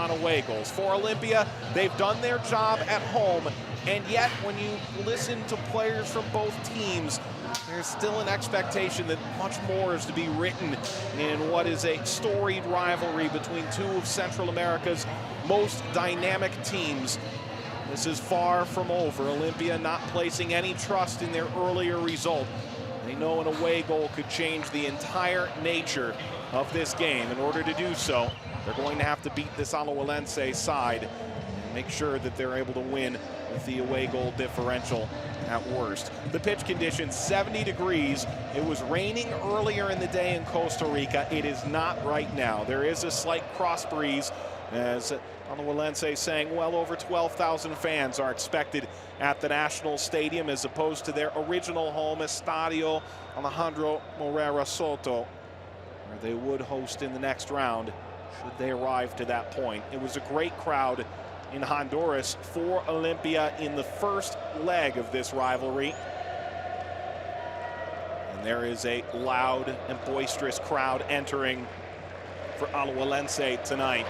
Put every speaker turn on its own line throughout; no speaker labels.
on away goals. For Olimpia, they've done their job at home, and yet when you listen to players from both teams, there's still an expectation that much more is to be written in what is a storied rivalry between two of Central America's most dynamic teams. This is far from over. Olimpia not placing any trust in their earlier result. They know an away goal could change the entire nature of this game. In order to do so, they're going to have to beat this Alajuelense side and make sure that they're able to win with the away goal differential at worst. The pitch conditions, 70 degrees. It was raining earlier in the day in Costa Rica. It is not right now. There is a slight cross breeze, as Alajuelense saying well over 12,000 fans are expected at the National Stadium, as opposed to their original home, Estadio Alejandro Morera Soto, where they would host in the next round should they arrive to that point. It was a great crowd in Honduras for Olimpia in the first leg of this rivalry. And there is a loud and boisterous crowd entering for Alajuelense tonight.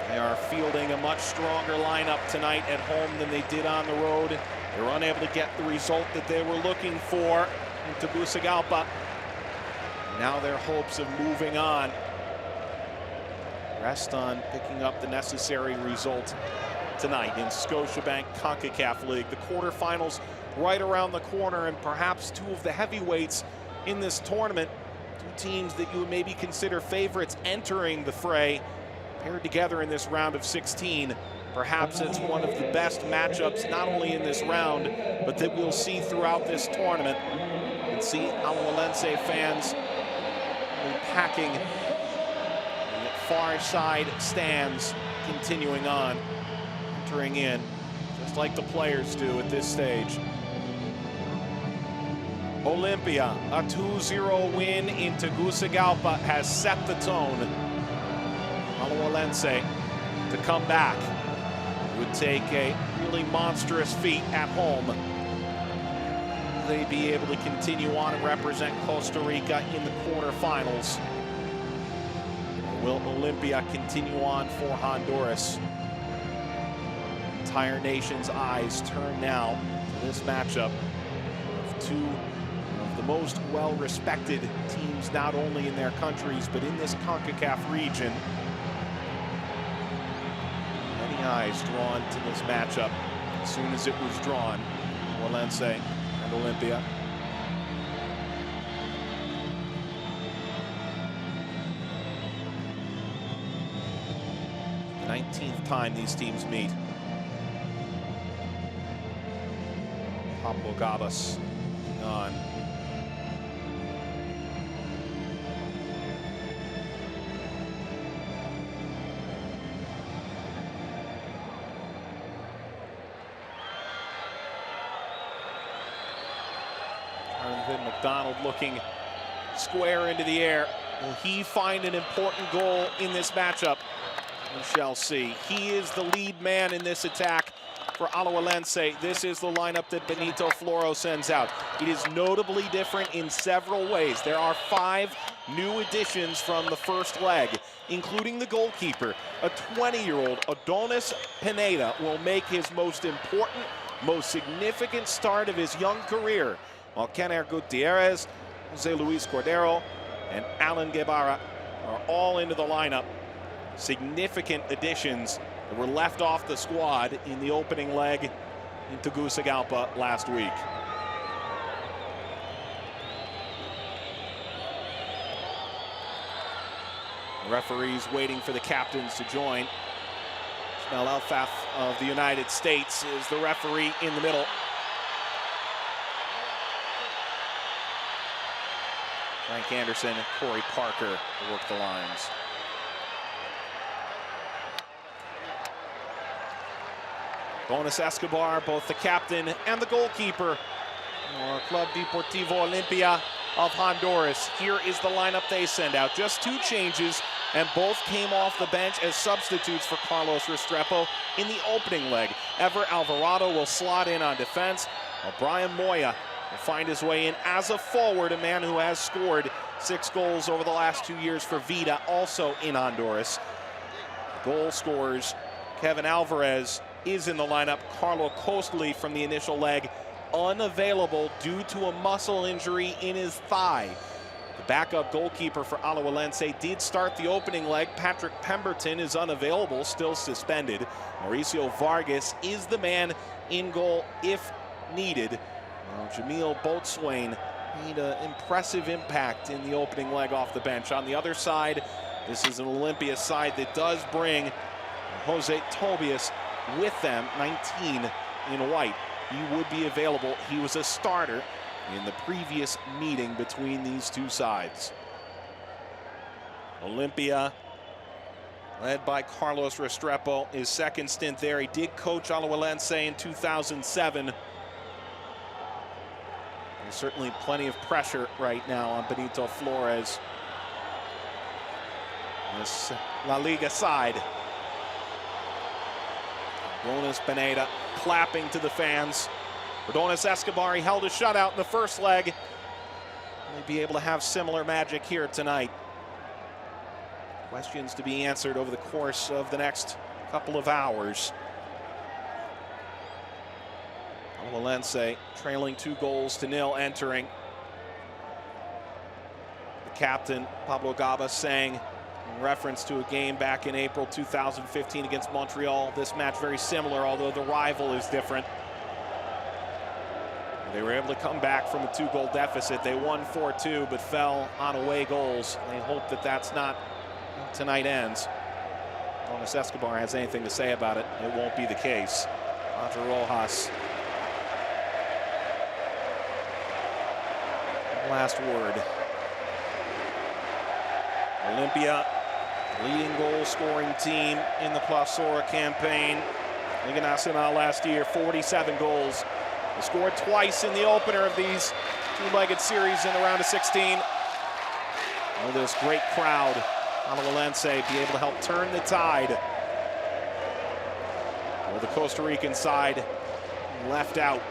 They are fielding a much stronger lineup tonight at home than they did on the road. They were unable to get the result that they were looking for in Tegucigalpa. Now their hopes of moving on rest on picking up the necessary result tonight in Scotiabank Concacaf League. The quarterfinals right around the corner, and perhaps two of the heavyweights in this tournament, two teams that you would maybe consider favorites entering the fray, paired together in this round of 16. Perhaps it's one of the best matchups, not only in this round, but that we'll see throughout this tournament. You can see Alajuelense fans really packing the far side stands, continuing on, entering in, just like the players do at this stage. Olimpia, a 2-0 win in Tegucigalpa has set the tone. Alajuelense to come back would take a really monstrous feat at home. Will they be able to continue on and represent Costa Rica in the quarterfinals? Will Olimpia continue on for Honduras? The entire nation's eyes turn now to this matchup of two of the most well-respected teams, not only in their countries, but in this CONCACAF region. Eyes drawn to this matchup as soon as it was drawn. Alajuelense and Olimpia. The 19th time these teams meet. Pablo Gabas on. McDonald looking square into the air. Will he find an important goal in this matchup? We shall see. He is the lead man in this attack for Alajuelense. This is the lineup that Benito Floro sends out. It is notably different in several ways. There are 5 new additions from the first leg, including the goalkeeper. A 20-year-old Adonis Pineda will make his most important, most significant start of his young career, while Kenner Gutierrez, Jose Luis Cordero, and Alan Guevara are all into the lineup. Significant additions that were left off the squad in the opening leg in Tegucigalpa last week. The referees waiting for the captains to join. Ismail Elfaf of the United States is the referee in the middle. Frank Anderson and Corey Parker will work the lines. Bonus Escobar, both the captain and the goalkeeper for Club Deportivo Olimpia of Honduras. Here is the lineup they send out. Just 2 changes, and both came off the bench as substitutes for Carlos Restrepo in the opening leg. Ever Alvarado will slot in on defense, while Brian Moya will find his way in as a forward, a man who has scored 6 goals over the last 2 years for Vida, also in Honduras. Goal scorers, Kevin Alvarez is in the lineup. Carlo Costly from the initial leg, unavailable due to a muscle injury in his thigh. The backup goalkeeper for Alajuelense did start the opening leg. Patrick Pemberton is unavailable, still suspended. Mauricio Vargas is the man in goal if needed. Jamil Boatswain made an impressive impact in the opening leg off the bench. On the other side, this is an Olimpia side that does bring Jose Tobias with them, 19 in white. He would be available. He was a starter in the previous meeting between these two sides. Olimpia, led by Carlos Restrepo, his second stint there. He did coach Alajuelense in 2007. There's certainly plenty of pressure right now on Benito Flores. This La Liga side. Ronas Pineda clapping to the fans. Rodonis Escobar, he held a shutout in the first leg. May be able to have similar magic here tonight. Questions to be answered over the course of the next couple of hours. Alajuelense trailing 2-0 entering. The captain, Pablo Gaba, saying in reference to a game back in April 2015 against Montreal. This match very similar, although the rival is different. They were able to come back from a 2-goal deficit. They won 4-2, but fell on away goals. They hope that that's not how tonight ends. Ronas Escobar has anything to say about it, it won't be the case. Andre Rojas. Last word. Olimpia, leading goal scoring team in the Clausura campaign. Liga Nacional last year, 47 goals. They scored twice in the opener of these two-legged series in the round of 16. Oh, this great crowd, Alajuelense, be able to help turn the tide. Well, the Costa Rican side left out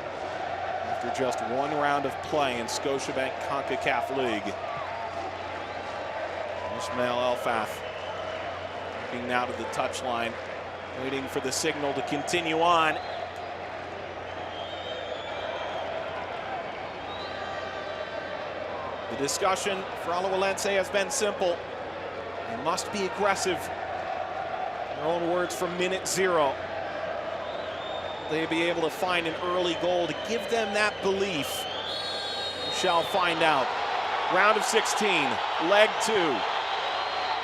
after just one round of play in Scotiabank Concacaf League. Ismail Elfath looking now to the touchline, waiting for the signal to continue on. The discussion for Alajuelense has been simple. They must be aggressive. Their own words from minute 0. They'll be able to find an early goal to give them that belief. We shall find out. Round of 16, leg 2.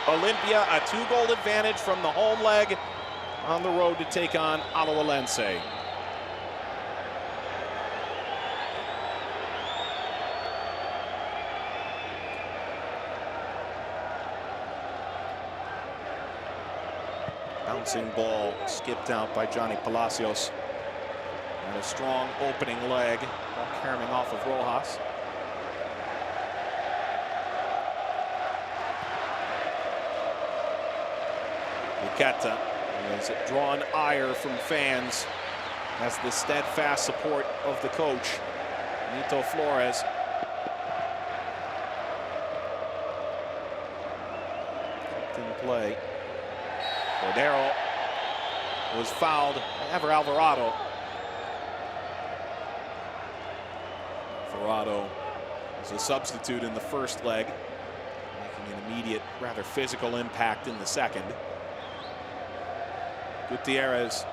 Olimpia, a 2-goal advantage from the home leg, on the road to take on Alajuelense. Bouncing ball skipped out by Johnny Palacios. And a strong opening leg, ball carrying off of Rojas. Luqueta has drawn ire from fans as the steadfast support of the coach, Benito Flores. Didn't play. Cordero was fouled by Ever Alvarado. Alvarado was a substitute in the first leg, making an immediate, rather physical impact in the second. Gutierrez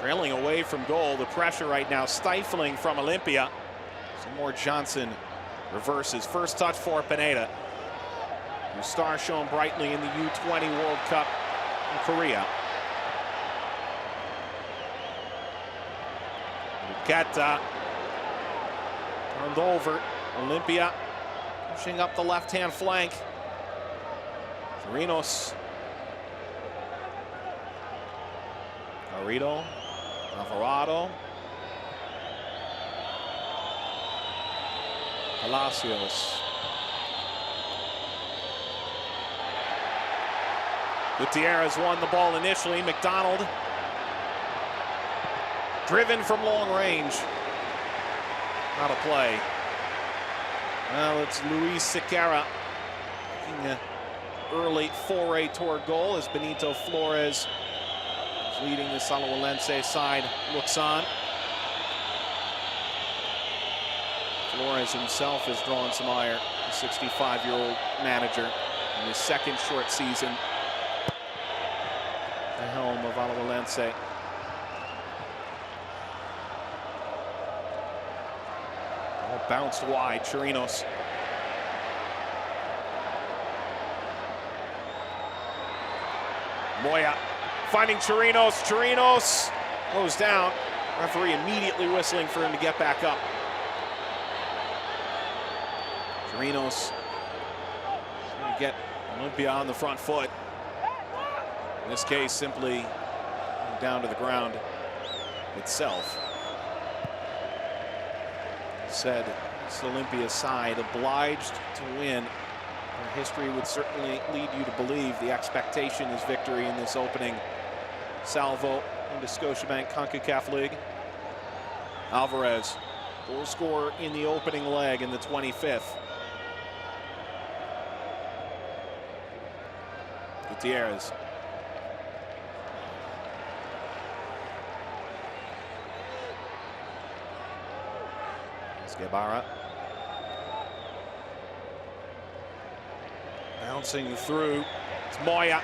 trailing away from goal. The pressure right now stifling from Olimpia. Seymour Johnson reverses. First touch for Pineda, whose star shone brightly in the U20 World Cup in Korea. Luqueta turned over. Olimpia pushing up the left-hand flank. Chirinos. Garrido. Alvarado. Palacios. Gutierrez won the ball initially. McDonald driven from long range. Out of play. Well, it's Luis Sequeira making an early foray toward goal as Benito Flores is leading the Alajuelense side looks on. Flores himself has drawn some ire, the 65-year-old manager, in his second short season at the helm of Alajuelense. Ball bounced wide, Chirinos. Moya finding Chirinos. Chirinos goes down. Referee immediately whistling for him to get back up. Chirinos trying to get Olimpia on the front foot. In this case, simply down to the ground itself. Said it's Olimpia side obliged to win. Their history would certainly lead you to believe the expectation is victory in this opening salvo into Scotiabank Concacaf League. Alvarez, goal scorer in the opening leg in the 25th. Gutierrez. Guevara. Bouncing through. It's Moya.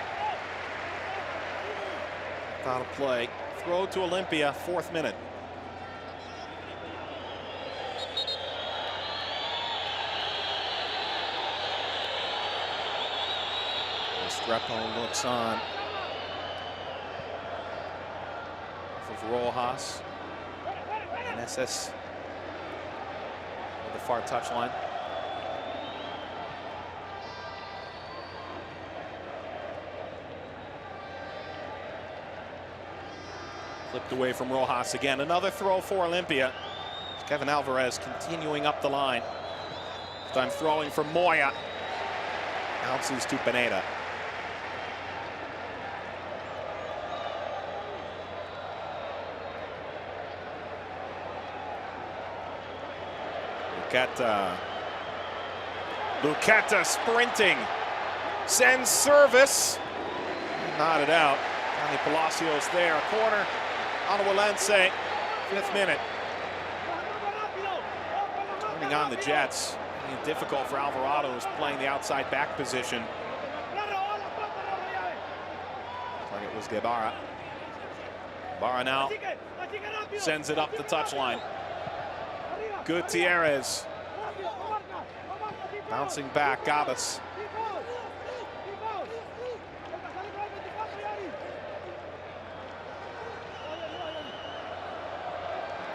Without a play. Throw to Olimpia, 4th minute. Restrepo looks on. Off of Rojas. NSS at the far touchline. Flipped away from Rojas again. Another throw for Olimpia. Kevin Alvarez continuing up the line. This time throwing from Moya. Bounces to Pineda. Luqueta sprinting. Sends service. Nodded out. Johnny Palacios there. A corner. Alajuelense, 5th minute. Turning on the Jets. Making it difficult for Alvarado, who's playing the outside back position. Target was Guevara. Guevara now sends it up the touchline. Gutierrez. Bouncing back, Gabas.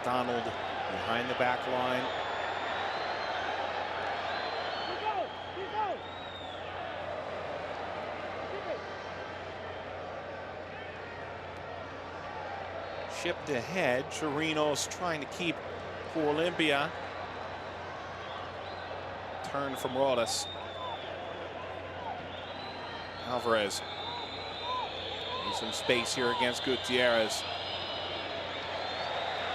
Donald behind the back line. Chipped ahead. Chirinos trying to keep for Olimpia. Turn from Rodas. Alvarez. Needs some space here against Gutierrez.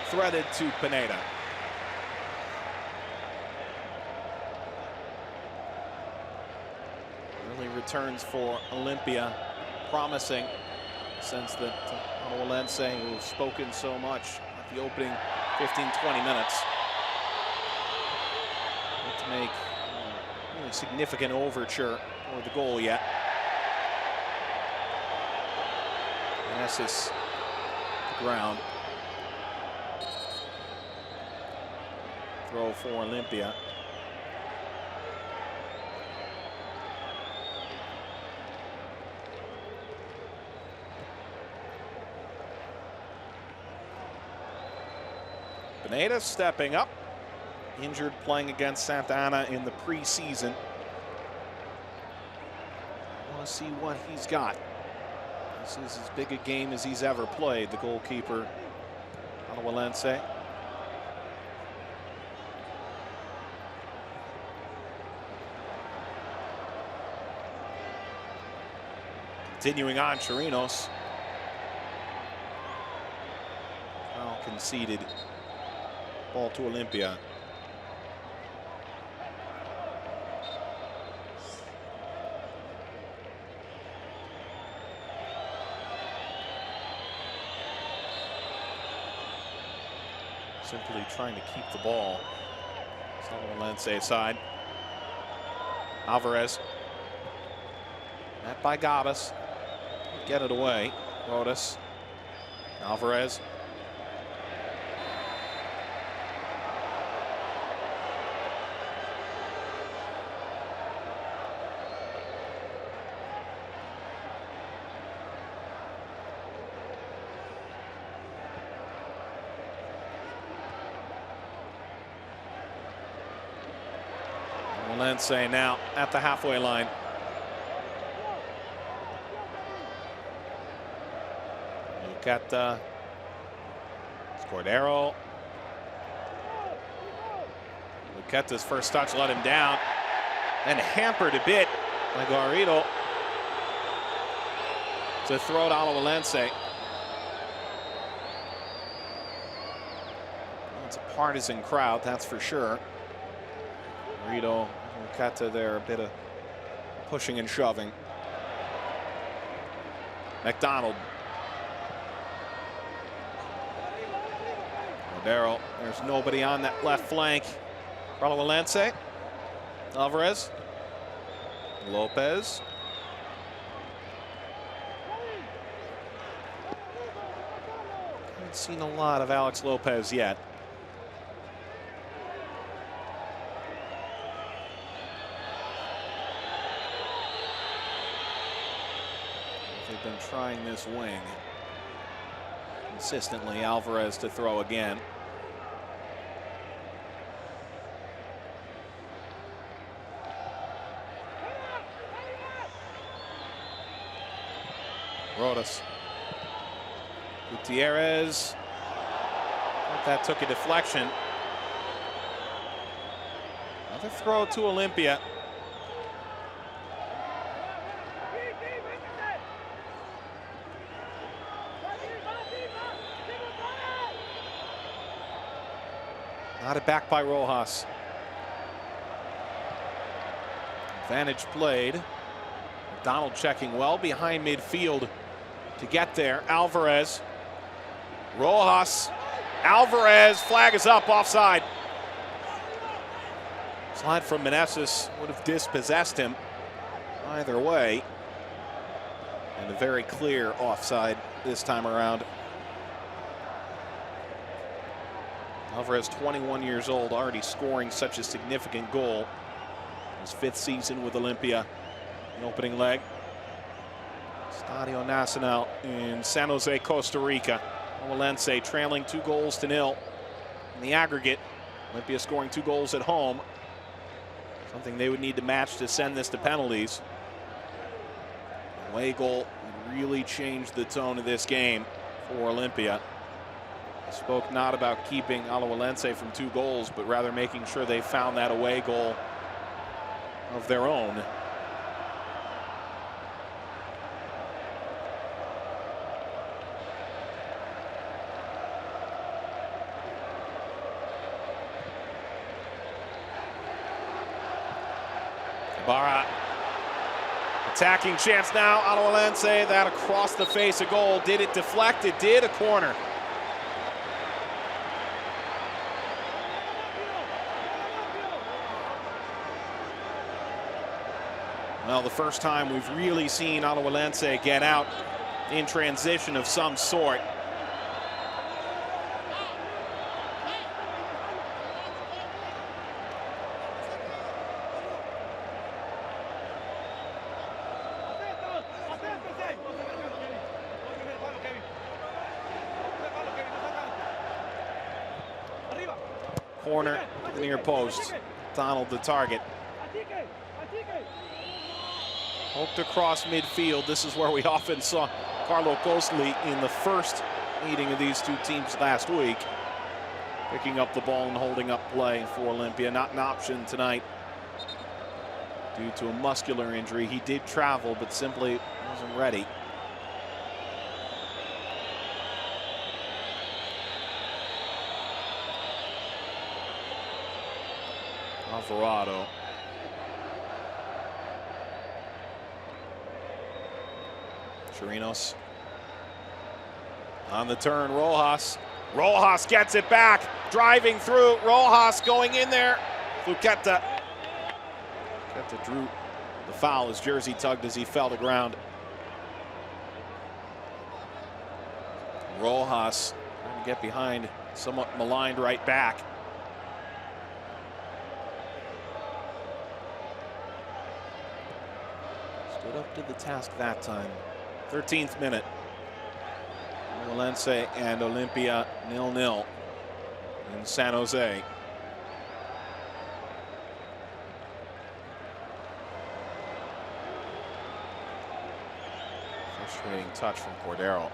Threaded to Pineda. Early returns for Olimpia, promising, since that Alajuelense, who've spoken so much at the opening 15-20 minutes, not to make a really significant overture or the goal yet. Meneses, the ground. Throw for Olimpia. Pineda stepping up. Injured playing against Santa Ana in the preseason. I want to see what he's got. This is as big a game as he's ever played, the goalkeeper, Alajuelense. Continuing on, Chirinos. Foul conceded. Ball to Olimpia. simply trying to keep the ball. Alajuelense side. Alvarez. Met by Gabas. Get it away. Rodas. Alvarez. Alajuelense now at the halfway line. Lucetta. Cordero. Lucetta's first touch let him down. And hampered a bit by Garrido. To throw it Alajuelense. It's a partisan crowd, that's for sure. Garrido, Lucetta there, a bit of pushing and shoving. McDonald. Cordero, there's nobody on that left flank. Alajuelense. Alvarez. Lopez. Haven't seen a lot of Alex Lopez yet. They've been trying this wing consistently. Alvarez to throw again. Rodas. Gutierrez. That took a deflection. Another throw to Olimpia. Knotted back by Rojas. Advantage played. McDonald checking well behind midfield to get there. Alvarez. Rojas. Alvarez. Flag is up, offside. Slide from Meneses would have dispossessed him either way. And a very clear offside this time around. Alvarez, 21 years old, already scoring such a significant goal. His 5th season with Olimpia. An opening leg. Estadio Nacional in San Jose, Costa Rica. Alajuelense trailing 2-0 in the aggregate. Olimpia scoring 2 goals at home. Something they would need to match to send this to penalties. Away goal would really change the tone of this game for Olimpia. Spoke not about keeping Alajuelense from 2 goals, but rather making sure they found that away goal of their own. Ibarra. Attacking chance now. Alajuelense, that across the face, a goal. Did it deflect? It did. A corner. Well, the first time we've really seen Alajuelense get out in transition of some sort. Corner to the near post. Donald the target. Poked across midfield. This is where we often saw Carlo Cosli in the first meeting of these two teams last week. Picking up the ball and holding up play for Olimpia. Not an option tonight due to a muscular injury. He did travel, but simply wasn't ready. Alvarado. Chirinos on the turn. Rojas Rojas gets it back, driving through. Rojas going in there. Fluqueta drew the foul. His jersey tugged as he fell to ground. Rojas trying to get behind, somewhat maligned right back. Stood up to the task that time. 13th minute. Alajuelense and Olimpia 0-0 in San Jose. Frustrating touch from Cordero.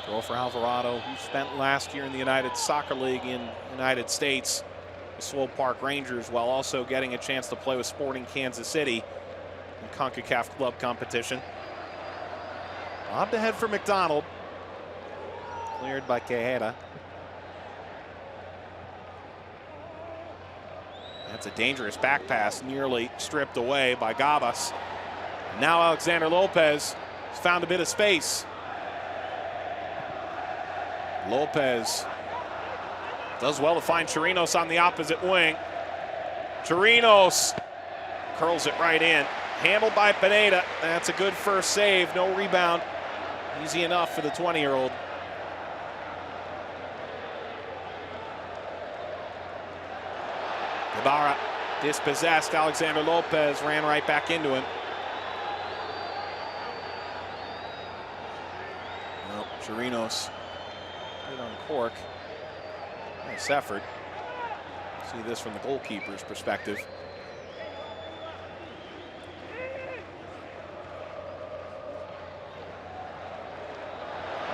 Throw for Alvarado, who spent last year in the United Soccer League in the United States, the Swope Park Rangers, while also getting a chance to play with Sporting Kansas City in Concacaf club competition. Lobbed ahead for McDonald. Cleared by Quejada. That's a dangerous back pass, nearly stripped away by Gabas. Now Alexander Lopez has found a bit of space. Lopez does well to find Chirinos on the opposite wing. Chirinos curls it right in. Handled by Pineda. That's a good first save. No rebound. Easy enough for the 20-year-old. Ibarra dispossessed. Alexander Lopez ran right back into him. Well, Chirinos hit on cork. Nice effort. See this from the goalkeeper's perspective.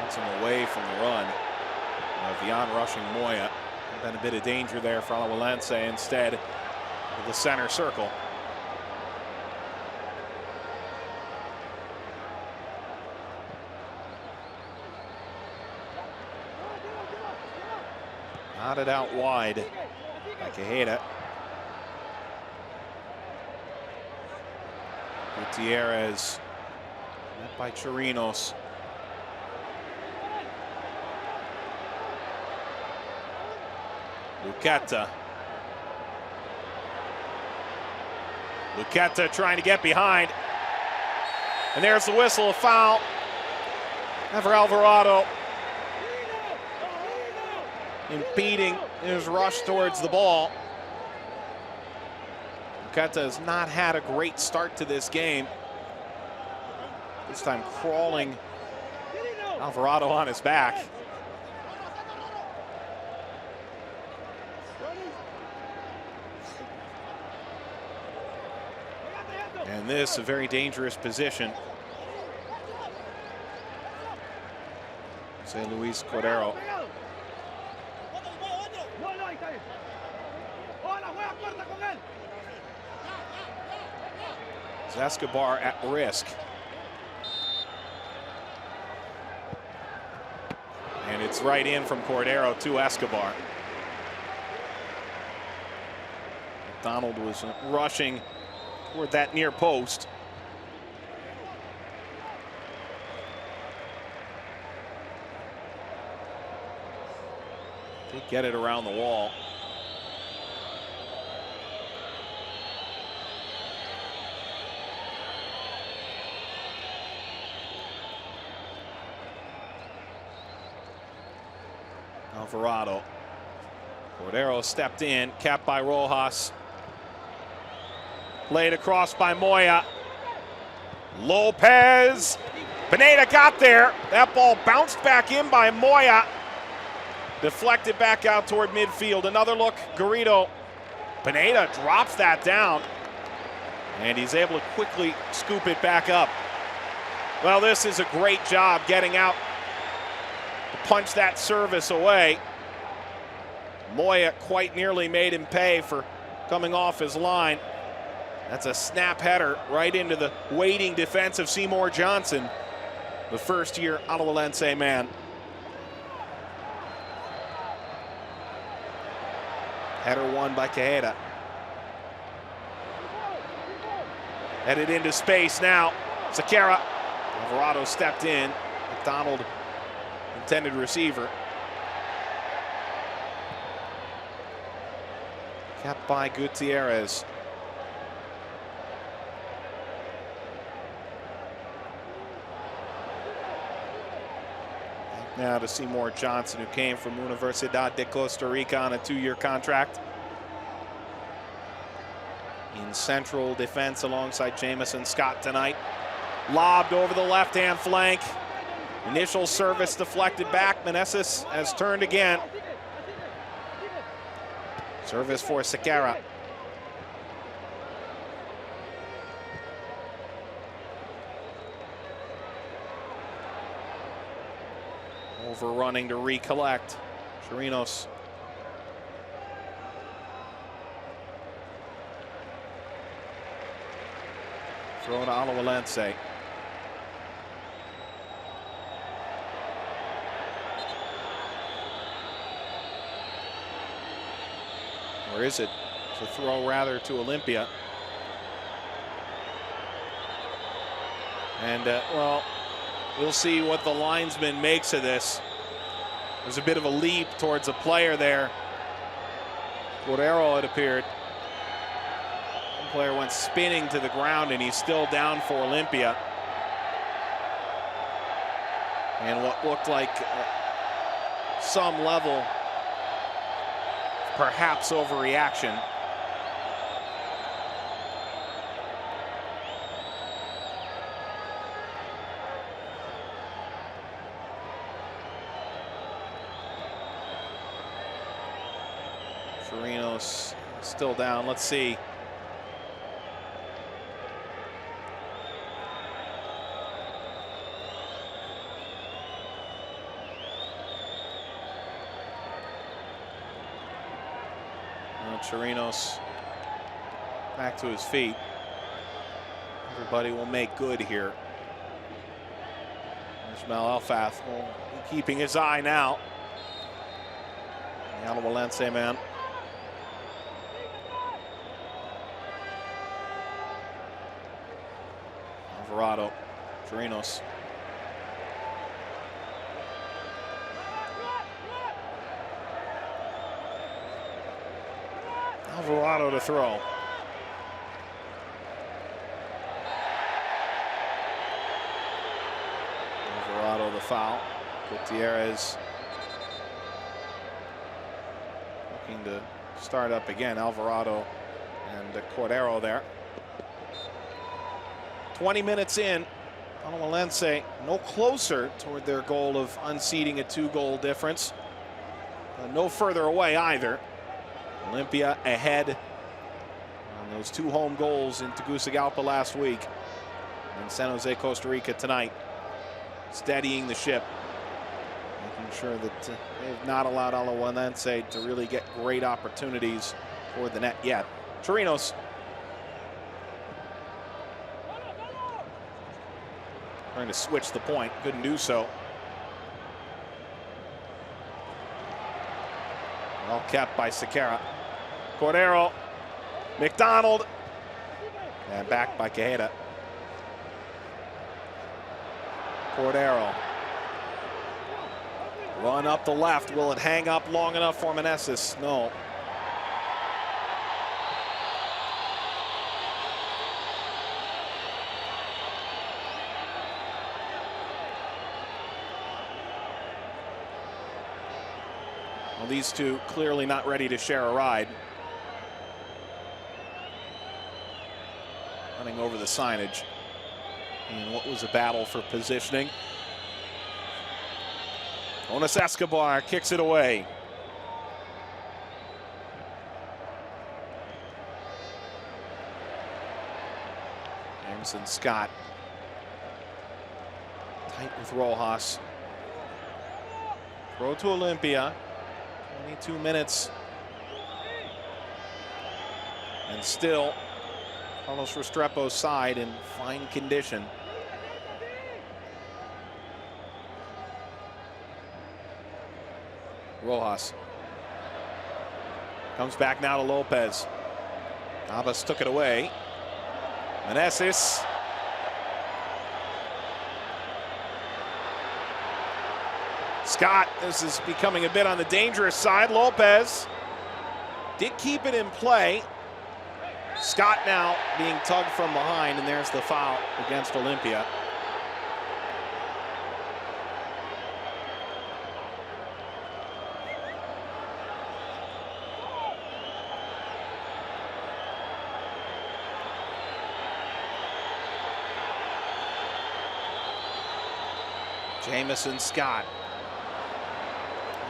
Gets him away from the run of Vian rushing Moya. Been a bit of danger there for Alajuelense instead of the center circle. Nodded out wide by Quejada. Gutierrez met by Chirinos. Fluqueta trying to get behind. And there's the whistle, a foul. And for Alvarado, impeding his rush towards the ball. Fluqueta has not had a great start to this game. This time crawling Alvarado on his back. And this a very dangerous position. Jose Luis Cordero. Escobar at risk. And it's right in from Cordero to Escobar. McDonald was rushing toward that near post. They get it around the wall. Alvarado. Cordero stepped in, capped by Rojas. Laid across by Moya. Lopez. Pineda got there. That ball bounced back in by Moya. Deflected back out toward midfield. Another look, Garrido. Pineda drops that down. And he's able to quickly scoop it back up. Well, this is a great job getting out to punch that service away. Moya quite nearly made him pay for coming off his line. That's a snap header right into the waiting defense of Seymour Johnson, the first-year Alajuelense man. Header won by Quejada. Headed into space now. Sequeira. Alvarado stepped in. McDonald, intended receiver. Kept by Gutierrez. Now to Seymour Johnson, who came from Universidad de Costa Rica on a 2-year contract. In central defense alongside Jamison Scott tonight. Lobbed over the left-hand flank. Initial service deflected back. Meneses has turned again. Service for Sequeira. Overrunning to recollect. Chirinos. Throw to Alajuelense. Or is it? It's a throw rather to Olimpia. And, well, we'll see what the linesman makes of this. There's a bit of a leap towards a player there. Cordero, it appeared. One player went spinning to the ground, and he's still down for Olimpia. And what looked like some level, perhaps overreaction. Chirinos still down. Let's see. Chirinos back to his feet. Everybody will make good here. Ismail Elfath will be keeping his eye now. The Alajuelense man. Alvarado, Chirinos. Alvarado to throw. Alvarado the foul. Gutierrez looking to start up again. Alvarado and Cordero there. 20 minutes in. Alajuelense no closer toward their goal of unseating a 2-goal difference. No further away either. Olimpia ahead on those 2 home goals in Tegucigalpa last week. And San Jose, Costa Rica tonight. Steadying the ship. Making sure that they have not allowed Alajuelense to really get great opportunities for the net yet. Chirinos. Trying to switch the point. Couldn't do so. Well kept by Sequeira. Cordero, McDonald, and back by Quejada. Cordero. Run up the left. Will it hang up long enough for Meneses? No. Well, these two clearly not ready to share a ride. Running over the signage. And what was a battle for positioning. Jonas Escobar kicks it away. Jamison Scott. Tight with Rojas. Throw to Olimpia. 22 minutes. And still Carlos Restrepo's side in fine condition. Rojas comes back now to Lopez. Navas took it away. Meneses. Scott, this is becoming a bit on the dangerous side. Lopez did keep it in play. Scott now being tugged from behind, and there's the foul against Olimpia. Jamison Scott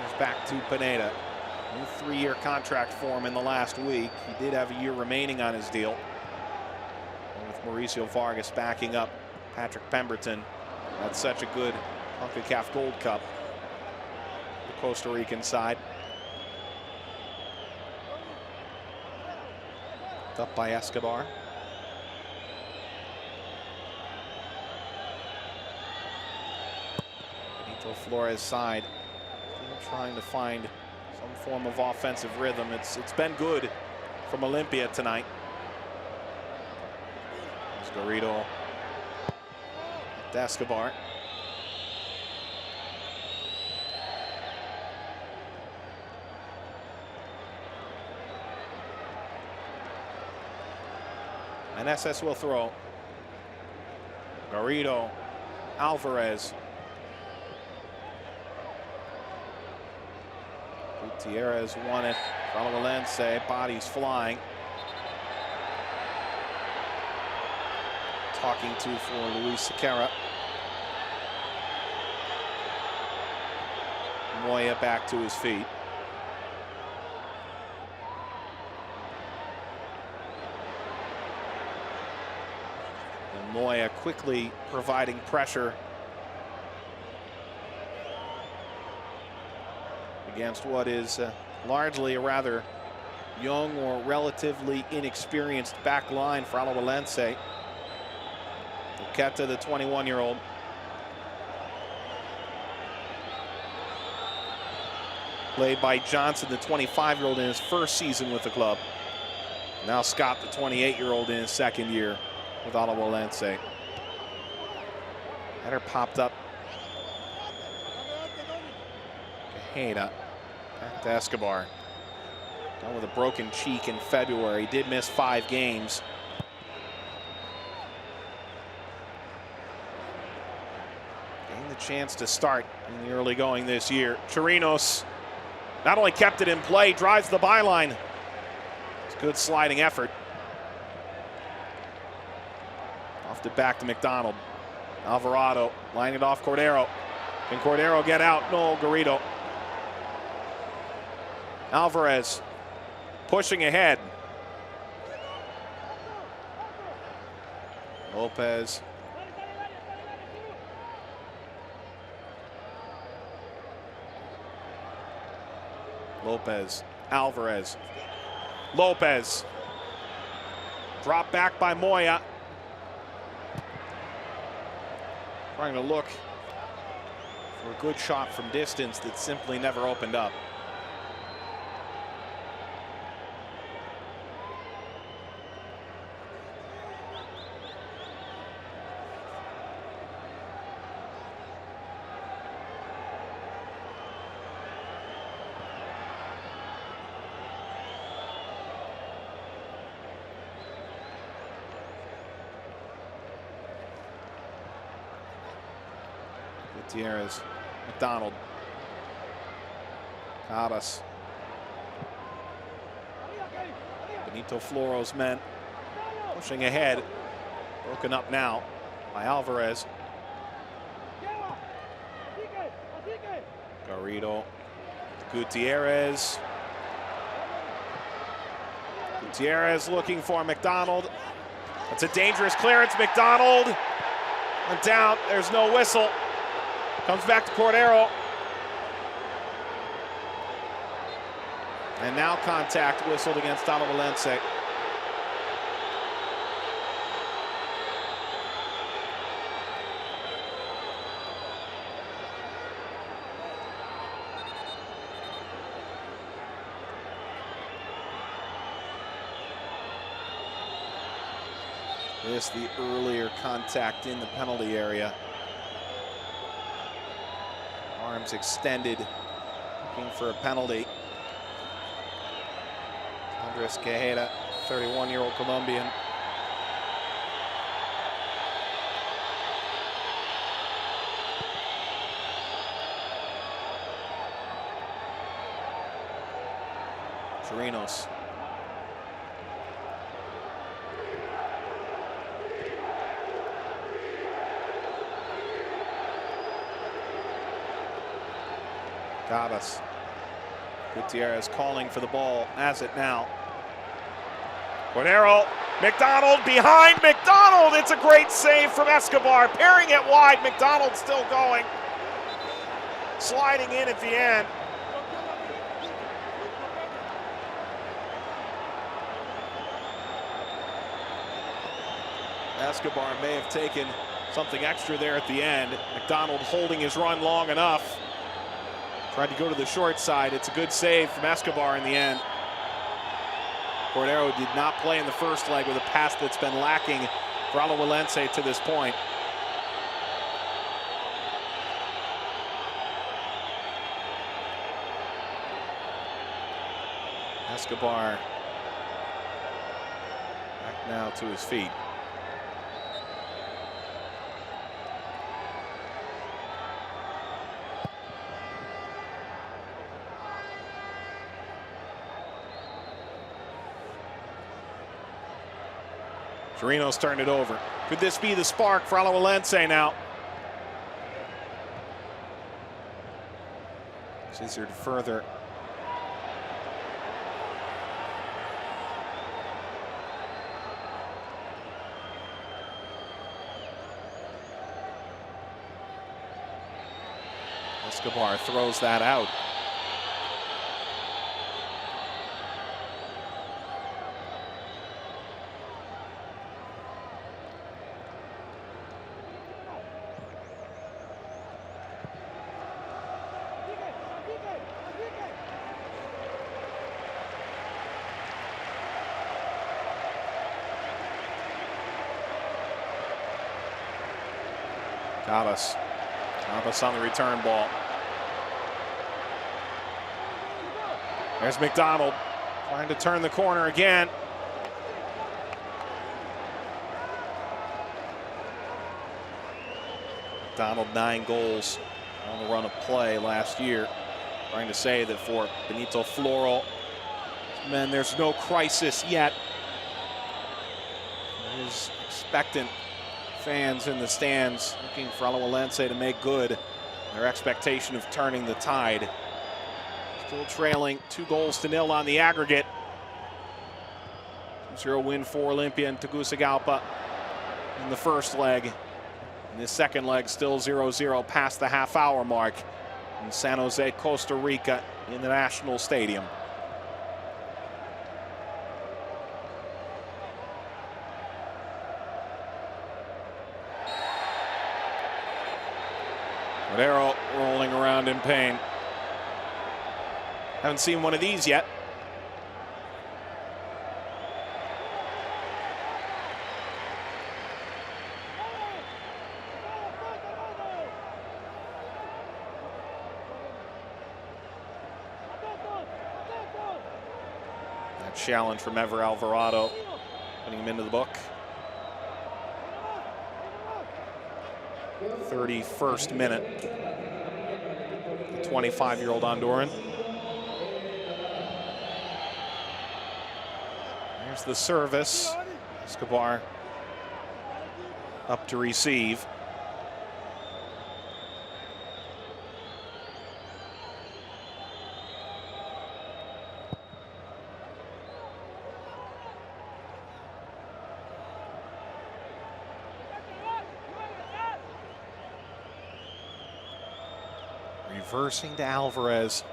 goes back to Pineda. New 3-year contract for him in the last week. He did have a year remaining on his deal. And with Mauricio Vargas backing up Patrick Pemberton, that's such a good Concacaf Gold Cup. The Costa Rican side. It's up by Escobar. Benito Flores' side still trying to find some form of offensive rhythm. It's been good from Olimpia tonight. There's Garrido at Escobar. And SS will throw. Garrido, Alvarez. Gutierrez won it. Alajuelense, bodies flying. Talking to for Luis Sequeira. Moya back to his feet. And Moya quickly providing pressure against what is largely a rather young or relatively inexperienced back line for Alajuelense. Luqueta, the 21-year-old. Played by Johnson, the 25-year-old, in his first season with the club. Now Scott, the 28-year-old, in his second year with Alajuelense. Header popped up. Cajeda back to Escobar. Down with a broken cheek in February. Did miss 5 games. Getting the chance to start in the early going this year. Chirinos not only kept it in play, drives the byline. It's a good sliding effort. Off the back to McDonald. Alvarado lining it off Cordero. Can Cordero get out? No, Garrido. Alvarez pushing ahead. Lopez. Lopez. Alvarez. Lopez. Drop back by Moya. Trying to look for a good shot from distance that simply never opened up. Gutierrez, McDonald, Cabas, Benito Floro's men pushing ahead, broken up now by Alvarez. Garrido, Gutierrez. Gutierrez looking for McDonald. It's a dangerous clearance. McDonald went down. There's no whistle. Comes back to Cordero. And now contact whistled against Alajuelense. Missed the earlier contact in the penalty area. Arms extended, looking for a penalty. Andres Quejada, 31-year-old Colombian. Chirinos. Gabas. Gutierrez calling for the ball, has it now. Cordero, McDonald behind McDonald. It's a great save from Escobar, pairing it wide. McDonald still going. Sliding in at the end. Escobar may have taken something extra there at the end. McDonald holding his run long enough. Tried to go to the short side. It's a good save from Escobar in the end. Cordero did not play in the first leg with a pass that's been lacking for Alajuelense to this point. Escobar back now to his feet. Chirinos turned it over. Could this be the spark for Alajuelense now? Scissored further. Escobar throws that out. Gabas on the return ball. There's McDonald trying to turn the corner again. McDonald 9 goals on the run of play last year. Trying to say that for Benito Floro, man, there's no crisis yet. There's expectant fans in the stands looking for Alajuelense to make good their expectation of turning the tide. Still trailing 2-0 on the aggregate. 2-0 win for Olimpia and Tegucigalpa in the first leg. In this second leg, still 0-0 past the half-hour mark in San Jose, Costa Rica, in the National Stadium. Cordero rolling around in pain. Haven't seen one of these yet. That challenge from Ever Alvarado, putting him into the book. 31st minute. The 25-year-old Honduran. There's the service. Escobar up to receive. Reversing to Alvarez.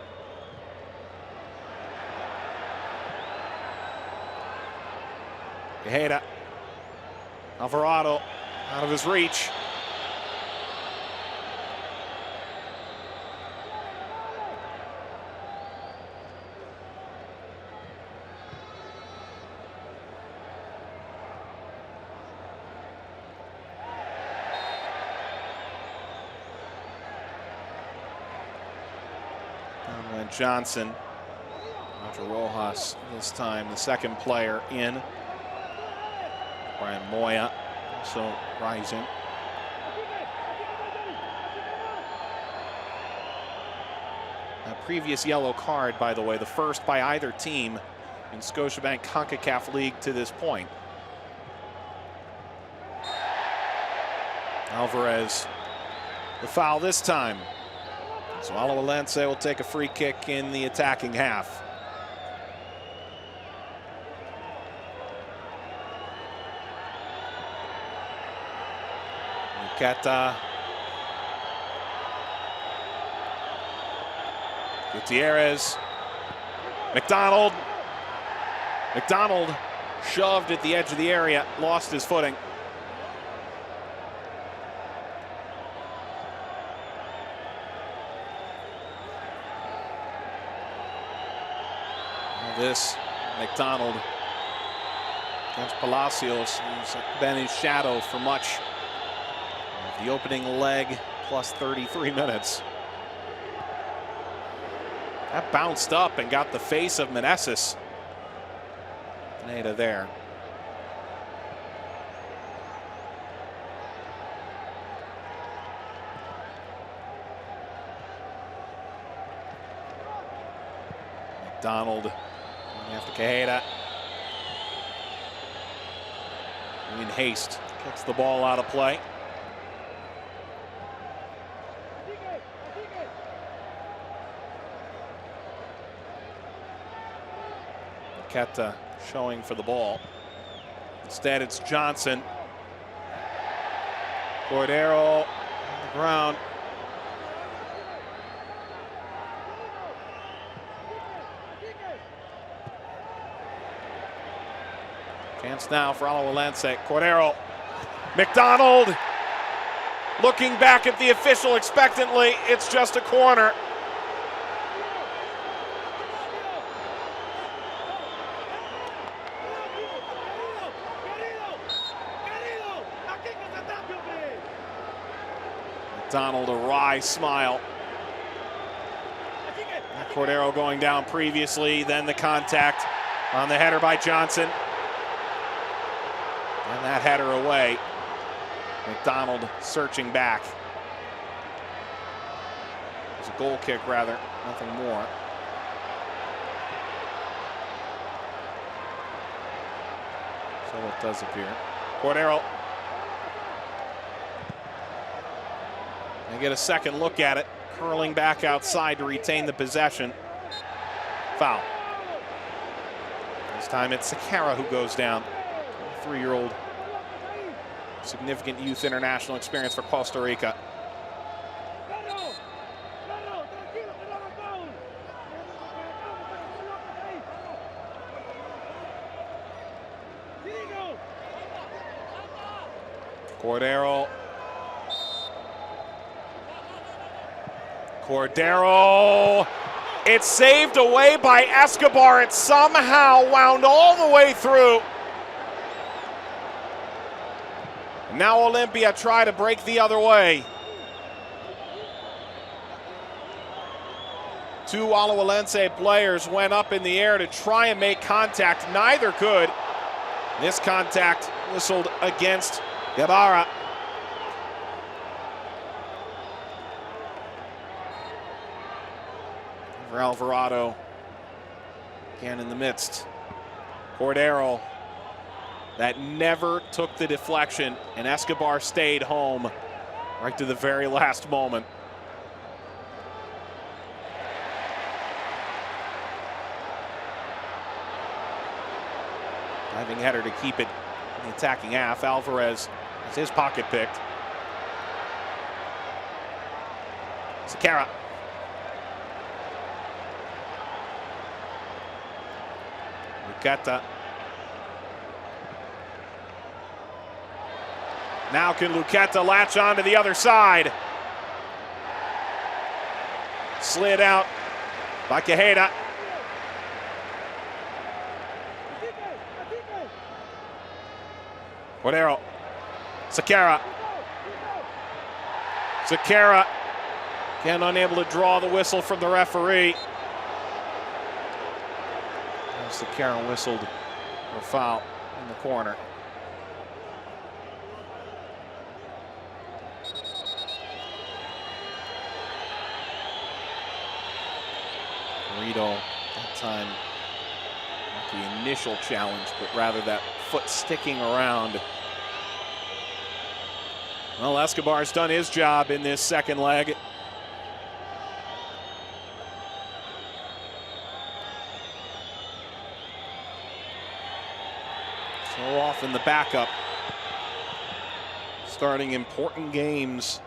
Quejada. Alvarado out of his reach. Johnson. Roger Rojas this time, the second player in. Brian Moya also rising. A previous yellow card, by the way, the first by either team in Scotiabank Concacaf League to this point. Alvarez, the foul this time. So Alajuelense will take a free kick in the attacking half. Luqueta. Gutierrez. McDonald. McDonald shoved at the edge of the area, lost his footing. This McDonald against Palacios, who's been his shadow for much of the opening leg plus 33 minutes. That bounced up and got the face of Meneses. Pineda there. McDonald after Quijada. In haste, kicks the ball out of play. Luqueta showing for the ball. Instead, it's Johnson. Cordero on the ground. Chance now for Alajuelense. Cordero. McDonald looking back at the official expectantly. It's just a corner. McDonald, a wry smile. Cordero going down previously, then the contact on the header by Johnson. And that header away. McDonald searching back. It's a goal kick, rather, nothing more. So it does appear. Cordero. And get a second look at it. Curling back outside to retain the possession. Foul. This time it's Sequeira who goes down. 3-year-old, significant youth international experience for Costa Rica. Cordero. Cordero. It's saved away by Escobar. It somehow wound all the way through. Now Olimpia try to break the other way. Two Alajuelense players went up in the air to try and make contact. Neither could. This contact whistled against Guevara. For Alvarado, again in the midst. Cordero, that never took the deflection, and Escobar stayed home right to the very last moment. Diving header to keep it in the attacking half. Alvarez has his pocket picked. Sequeira. Luqueta. Now can Luqueta latch on to the other side? Slid out by Quijada. Cordero. Sequeira. Sequeira again unable to draw the whistle from the referee. Sequeira whistled a foul in the corner. Rito, that time, not the initial challenge, but rather that foot sticking around. Well, Escobar's done his job in this second leg. So often the backup starting important games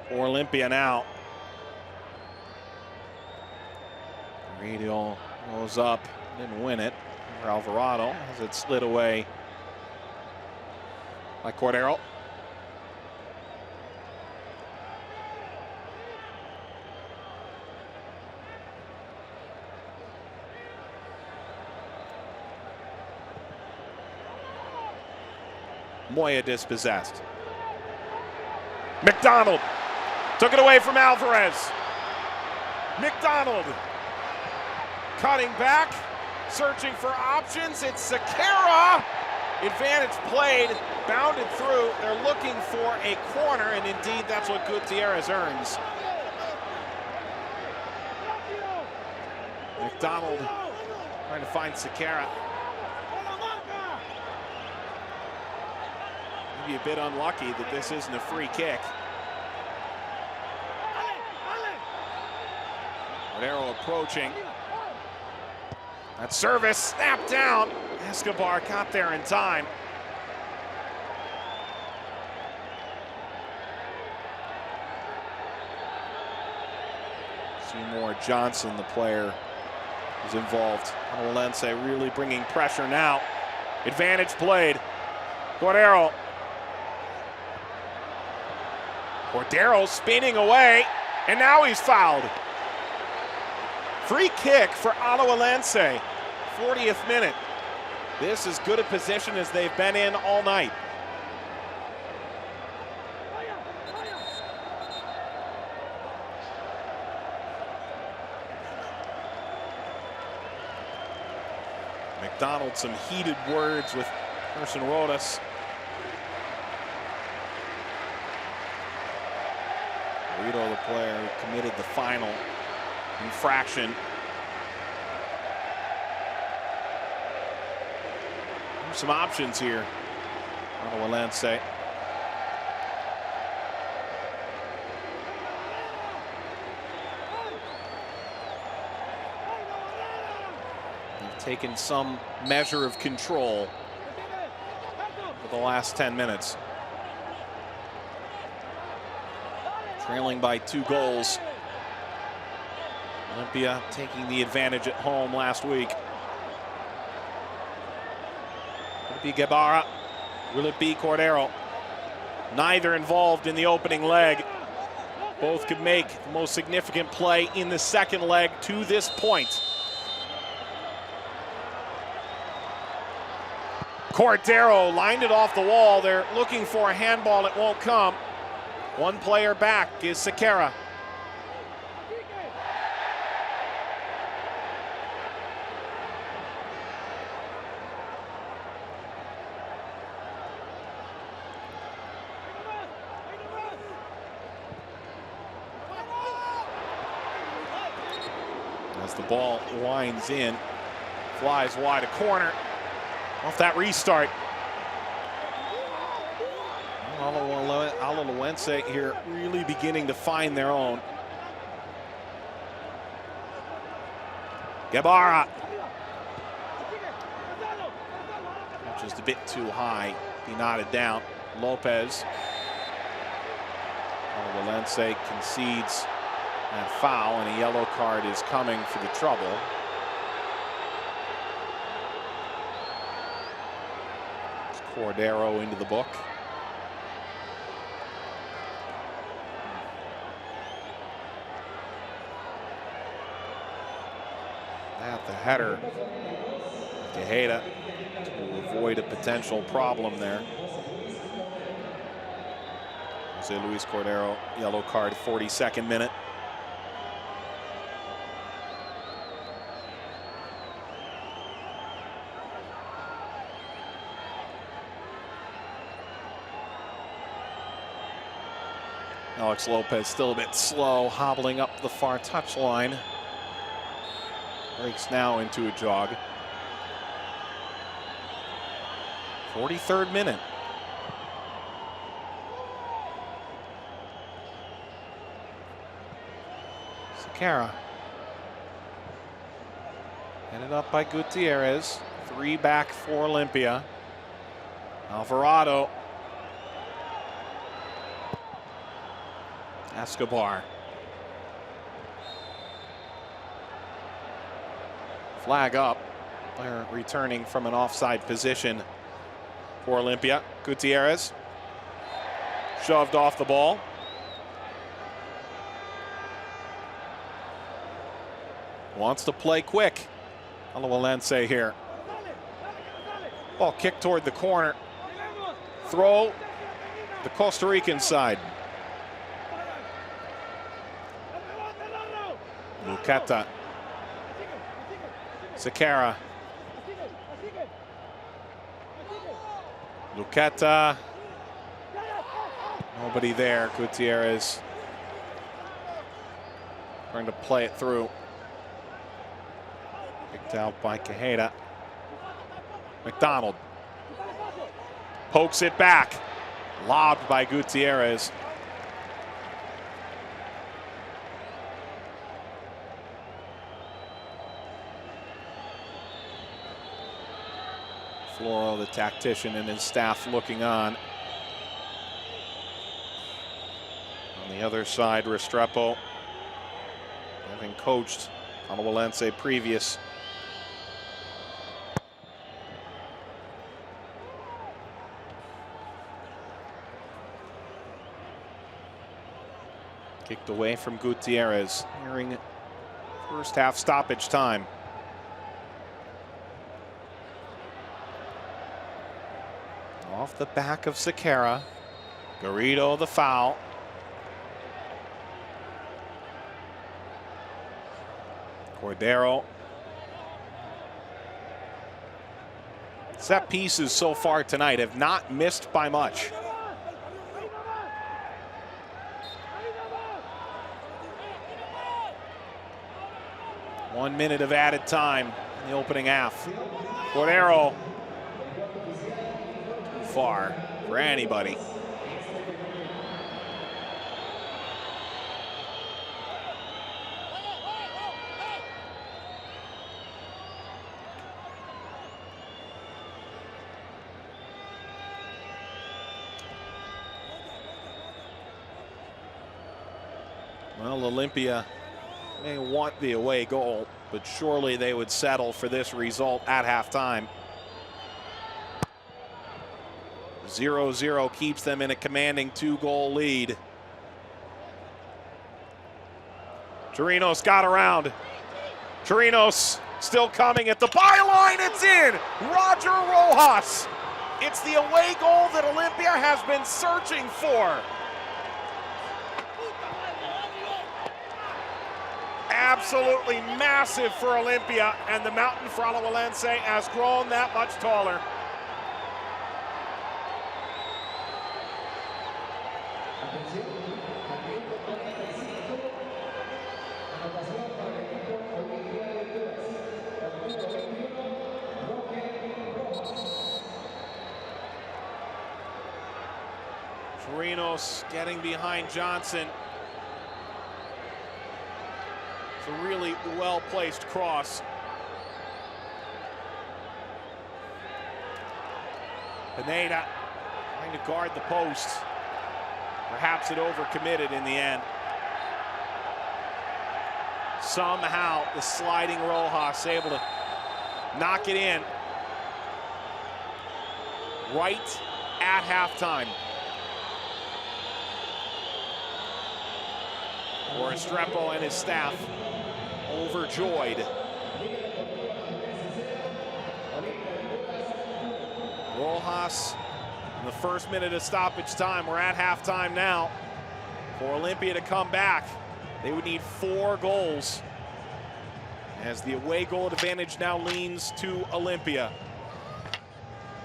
for Olimpia now. Rito goes up, didn't win it. Alvarado as it slid away by Cordero. Moya dispossessed. McDonald took it away from Alvarez. McDonald cutting back, searching for options. It's Sequeira. Advantage played, bounded through. They're looking for a corner, and indeed that's what Gutierrez earns. McDonald trying to find Sequeira. Maybe a bit unlucky that this isn't a free kick. Cordero approaching. That service snapped down. Escobar got there in time. Seymour Johnson, the player who's involved. Alajuelense really bringing pressure now. Advantage played. Cordero. Cordero spinning away, and now he's fouled. Free kick for Alajuelense, 40th minute. This is good a position as they've been in all night. McDonald, some heated words with Person Rodas. Rito, the player who committed the final infraction. Some options here. Alajuelense. They've taken some measure of control for the last 10 minutes. Trailing by 2 goals. Olimpia taking the advantage at home last week. Will it be Guevara? Will it be Cordero? Neither involved in the opening leg. Both could make the most significant play in the second leg to this point. Cordero lined it off the wall. They're looking for a handball. It won't come. One player back is Sequeira. As the ball winds in, flies wide a corner. Off that restart. Alajuelense here really beginning to find their own. Guevara. Just a bit too high. He nodded down. Lopez. Alajuelense concedes that foul, and a yellow card is coming for the trouble. It's Cordero into the book. At the header, Tejeda to avoid a potential problem there. Jose Luis Cordero, yellow card, 42nd minute. Alex Lopez still a bit slow, hobbling up the far touchline. Breaks now into a jog. 43rd minute. Sequeira. Headed up by Gutierrez. 3 back for Olimpia. Alvarado. Escobar. Flag up. They're returning from an offside position for Olimpia. Gutierrez shoved off the ball. Wants to play quick. Alajuelense here. Ball kicked toward the corner. Throw the Costa Rican side. Luqueta. Sequeira. Luqueta. Nobody there. Gutierrez trying to play it through. Picked out by Quijada. McDonald pokes it back. Lobbed by Gutierrez. Floro, the tactician, and his staff looking on. On the other side, Restrepo, having coached Alajuelense previous. Kicked away from Gutierrez, nearing first half stoppage time. Off the back of Sequeira. Garrido the foul. Cordero. Set pieces so far tonight have not missed by much. One minute of added time in the opening half. Cordero. Far for anybody. Well, Olimpia may want the away goal, but surely they would settle for this result at halftime. 0-0 keeps them in a commanding 2-goal lead. Chirinos got around. Chirinos still coming at the byline. It's in. Roger Rojas. It's the away goal that Olimpia has been searching for. Absolutely massive for Olimpia, and the mountain for Alajuelense has grown that much taller. Chirinos getting behind Johnson. It's a really well-placed cross. Pineda trying to guard the post. Perhaps it overcommitted in the end. Somehow the sliding Rojas able to knock it in right at halftime. Restrepo and his staff overjoyed. Rojas in the first minute of stoppage time. We're at halftime now. For Olimpia to come back, they would need 4 goals, as the away goal advantage now leans to Olimpia.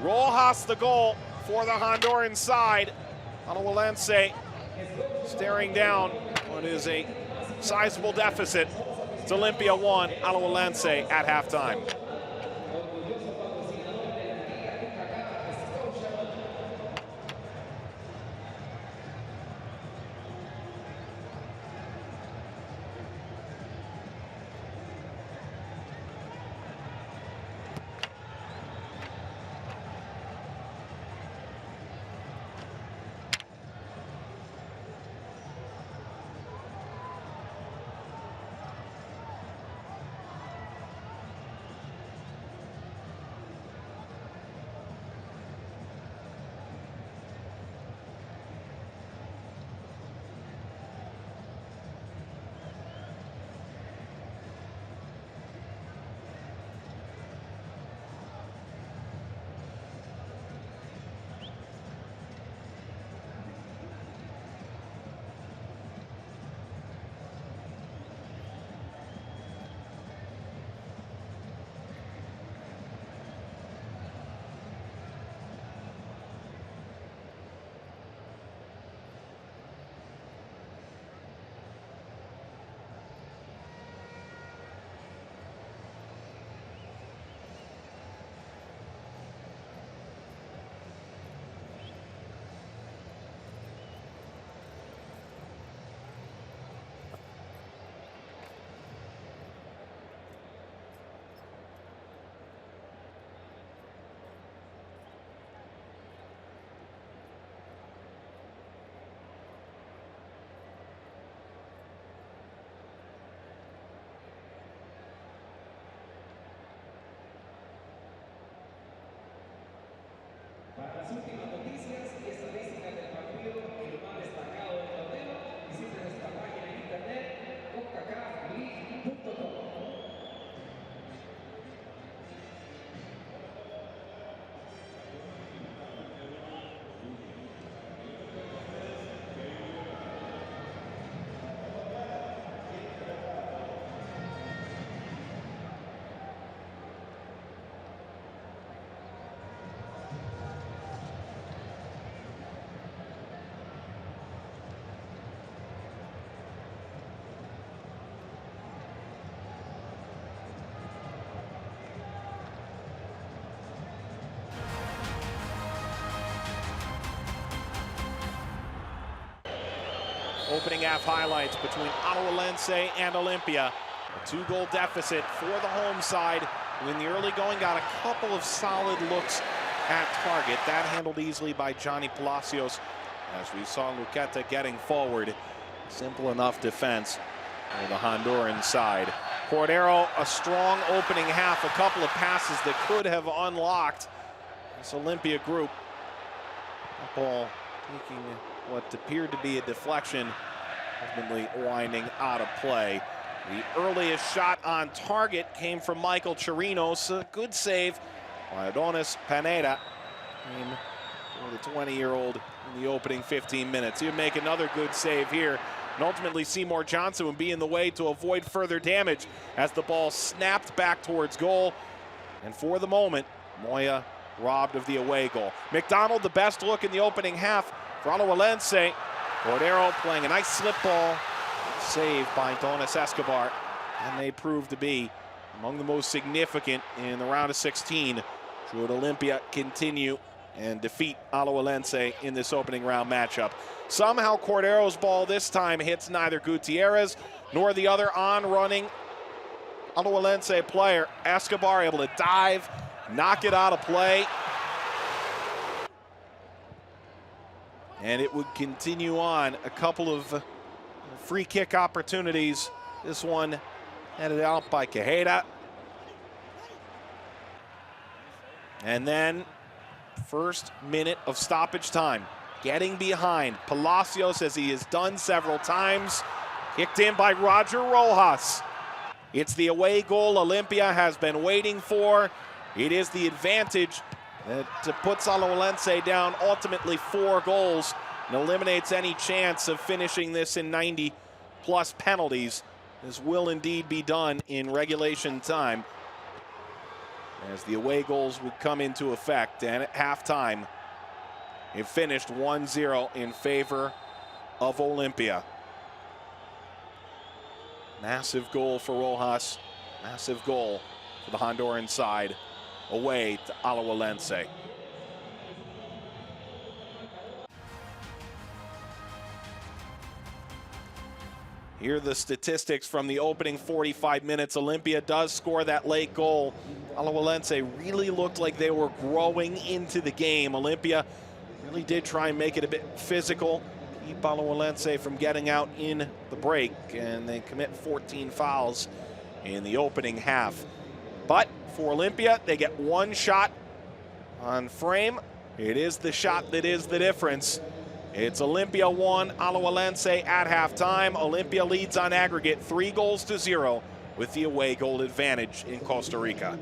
Rojas the goal for the Honduran side. Alajuelense staring down what is a sizable deficit. It's Olimpia 1, Alajuelense at halftime.
Para las últimas noticias y estadísticas del partido y lo más destacado del torneo, visite nuestra página en internet concacafleague.com.
Opening half highlights between Alajuelense and Olimpia. A 2-goal deficit for the home side, who in the early going got a couple of solid looks at target. That handled easily by Johnny Palacios, as we saw Luqueta getting forward. Simple enough defense for the Honduran side. Cordero, a strong opening half, a couple of passes that could have unlocked this Olimpia group. That ball taking what appeared to be a deflection, ultimately winding out of play. The earliest shot on target came from Michael Chirinos. A good save by Adonis Pineda. Came for the 20-year-old in the opening 15 minutes. He'll make another good save here. And ultimately, Seymour Johnson would be in the way to avoid further damage as the ball snapped back towards goal. And for the moment, Moya robbed of the away goal. McDonald, the best look in the opening half for Alajuelense. Cordero playing a nice slip ball, saved by Donis Escobar, and they proved to be among the most significant in the round of 16. Should Olimpia continue and defeat Alajuelense in this opening round matchup. Somehow Cordero's ball this time hits neither Gutierrez nor the other on-running Alajuelense player. Escobar able to dive, knock it out of play. And it would continue on. A couple of free kick opportunities. This one headed out by Quijada. And then first minute of stoppage time. Getting behind. Palacios, as he has done several times. Kicked in by Roger Rojas. It's the away goal Olimpia has been waiting for. It is the advantage that puts Alajuelense down ultimately 4 goals and eliminates any chance of finishing this in 90-plus penalties. This will indeed be done in regulation time, as the away goals would come into effect. And at halftime, it finished 1-0 in favor of Olimpia. Massive goal for Rojas. Massive goal for the Honduran side, away to Alajuelense. Here are the statistics from the opening 45 minutes. Olimpia does score that late goal. Alajuelense really looked like they were growing into the game. Olimpia really did try and make it a bit physical, keep Alajuelense from getting out in the break, and they commit 14 fouls in the opening half. But for Olimpia, they get one shot on frame. It is the shot that is the difference. It's Olimpia 1, Alajuelense at halftime. Olimpia leads on aggregate 3-0 with the away goal advantage in Costa Rica.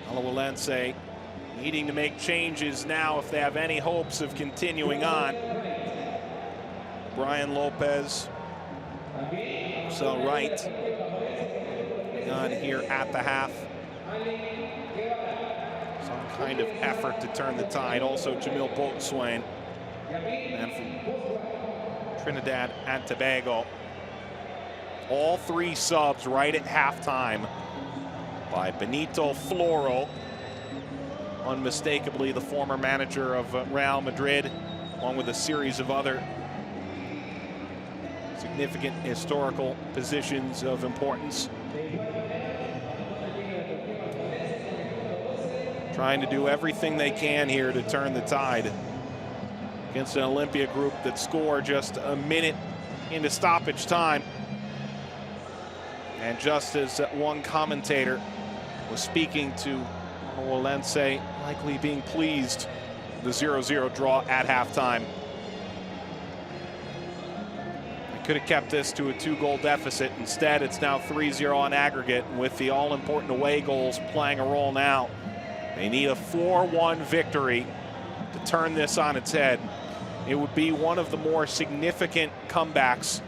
Alajuelense needing to make changes now if they have any hopes of continuing on. Brian Lopez, so right on here at the half. Some kind of effort to turn the tide. Also Jamil Boatswain, man from Trinidad and Tobago. All three subs right at halftime by Benito Floro, unmistakably the former manager of Real Madrid, along with a series of other significant historical positions of importance. Trying to do everything they can here to turn the tide against an Olimpia group that scored just a minute into stoppage time. And just as one commentator was speaking to Alajuelense, likely being pleased the 0-0 draw at halftime. They could have kept this to a 2-goal deficit. Instead, it's now 3-0 on aggregate, and with the all-important away goals playing a role now, they need a 4-1 victory to turn this on its head. It would be one of the more significant comebacks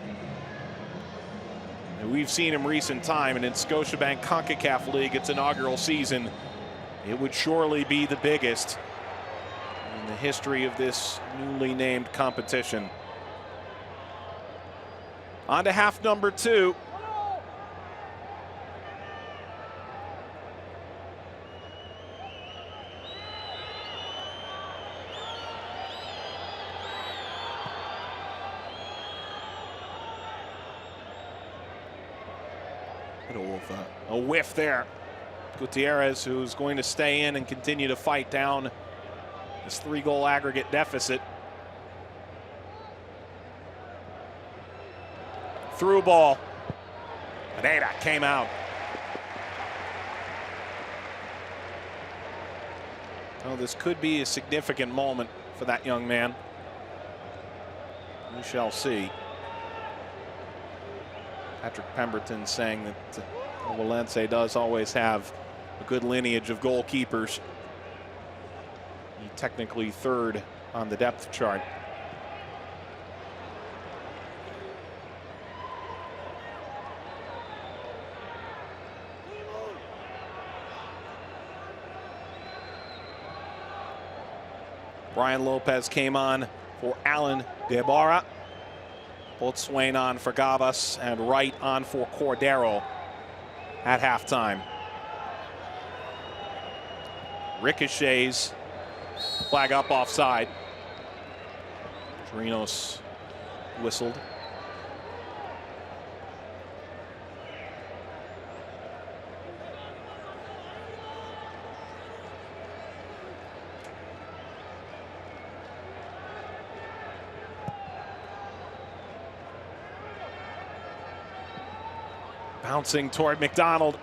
that we've seen in recent time, and in Scotiabank Concacaf League, its inaugural season, it would surely be the biggest in the history of this newly named competition. On to half number 2. A whiff there. Gutierrez, who's going to stay in and continue to fight down this 3-goal aggregate deficit. Through ball. Pineda came out. Oh, this could be a significant moment for that young man. We shall see. Patrick Pemberton saying that Alajuelense does always have a good lineage of goalkeepers. He technically third on the depth chart. Brian Lopez came on for Alan Guevara. Boatswain on for Gavas, and Wright on for Cordero at halftime. Ricochets, flag up offside. Chirinos whistled. Bouncing toward McDonald.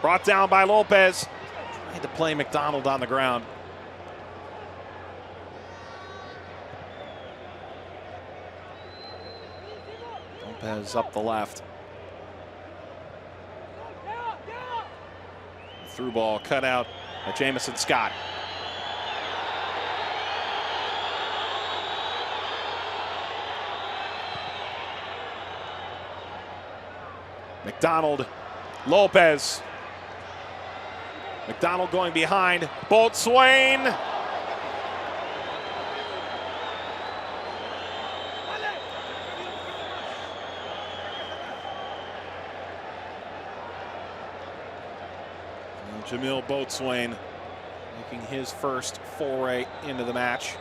Brought down by Lopez. Trying to play McDonald on the ground. Lopez up the left. Through ball cut out by Jamison Scott. McDonald, Lopez. McDonald going behind. Boatswain. And Jamil Boatswain making his first foray into the match.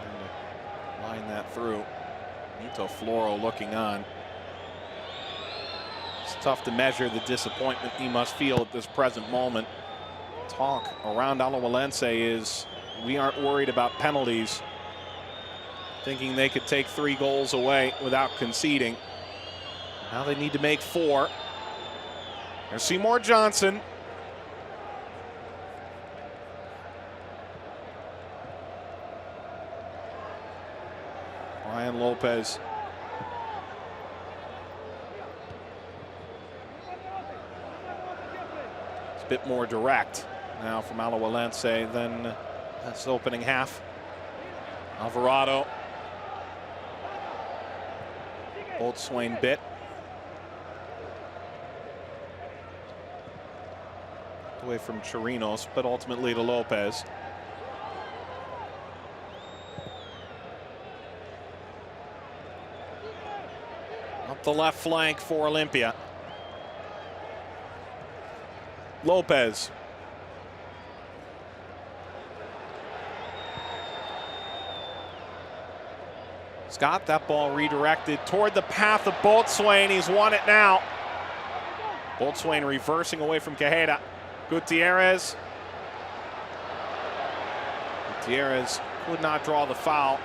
And line that through. Benito Floro looking on. It's tough to measure the disappointment he must feel at this present moment. Talk around Alajuelense is we aren't worried about penalties. thinking they could take 3 goals away without conceding. Now they need to make 4. There's Seymour Johnson. Brian Lopez. It's a bit more direct now from Alajuelense than this opening half. Alvarado. Boatswain bit. Away from Chirinos, but ultimately to Lopez. Up the left flank for Olimpia. Lopez. Scott, that ball redirected toward the path of Boatswain. He's won it now. Boatswain reversing away from Quijada. Gutierrez. Gutierrez could not draw the foul.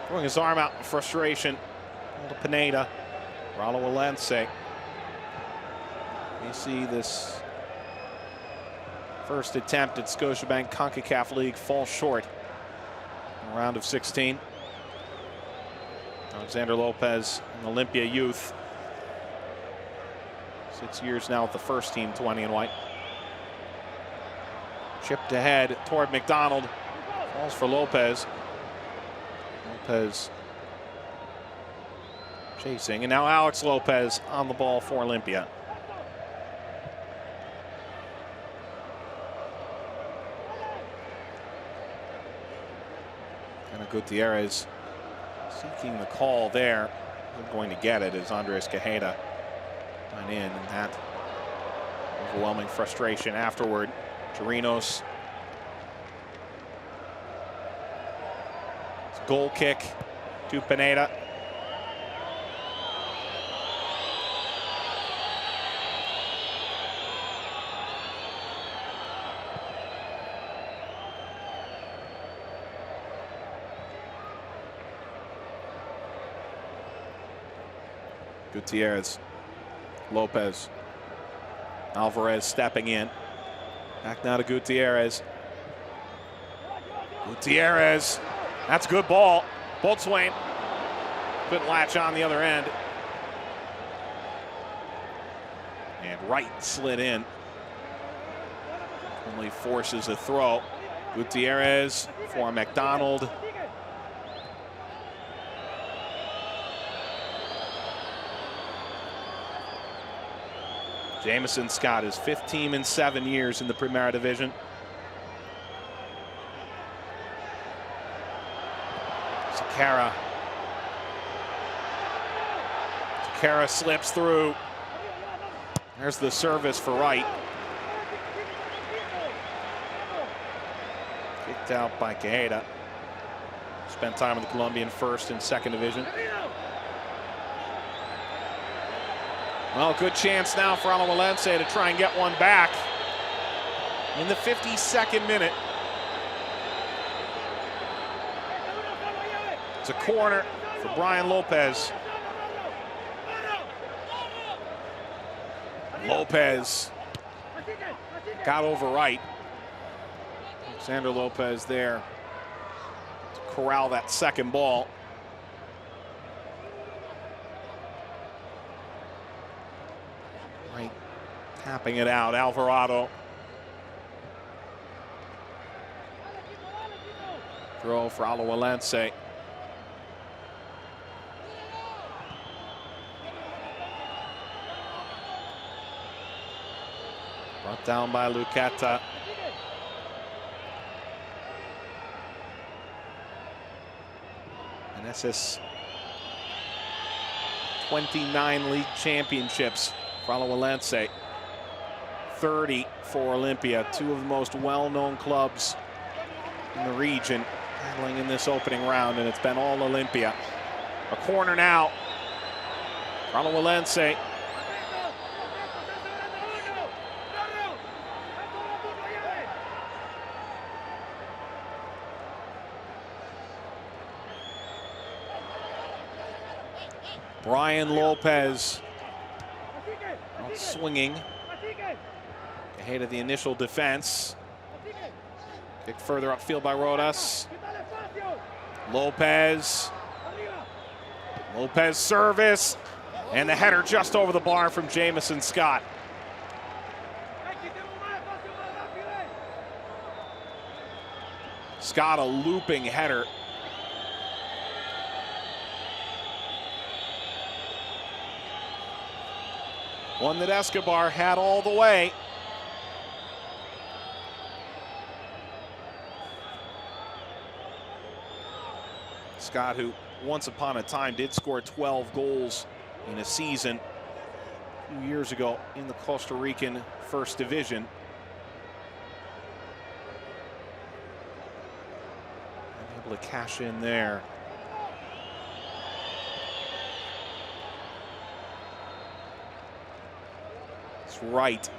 Throwing his arm out in frustration. To Pineda. Alajuelense. You see this first attempt at Scotiabank Concacaf League fall short in the round of 16. Alexander Lopez, an Olimpia youth. 6 years now with the first team, 20 and white. Chipped ahead toward McDonald. Falls for Lopez. Lopez chasing, and now Alex Lopez on the ball for Olimpia. And Gutierrez seeking the call there. Not going to get it as Andres Quijada went in, and that overwhelming frustration afterward. Chirinos. Goal kick to Pineda. Gutierrez. Lopez. Alvarez stepping in. Back now to Gutierrez. Gutierrez. That's good ball. Boatswain couldn't latch on the other end. And Wright slid in. Only forces a throw. Gutierrez for McDonald. Jamison Scott, his 5th team in 7 years in the Primera Division. Sakara slips through. There's the service for Wright. Kicked out by Quijada. Spent time in the Colombian 1st and 2nd Division. Well, good chance now for Alajuelense to try and get one back in the 52nd minute. It's a corner for Brian Lopez. Lopez got over Wright. Alexander Lopez there to corral that second ball. Wright tapping it out. Alvarado. Throw for Alajuelense. Brought down by Lucata. And SS 29 league championships for Alajuelense. 30 for Olimpia, 2 of the most well-known clubs in the region handling in this opening round, and it's been all Olimpia. A corner now for Alajuelense. Brian Lopez out swinging. Ahead the initial defense. Kick further upfield by Rodas. Lopez. Lopez service. And the header just over the bar from Jamison Scott. Scott, a looping header. One that Escobar had all the way. Scott, who once upon a time did score 12 goals in a season a few years ago in the Costa Rican First Division. And able to cash in there. It's right.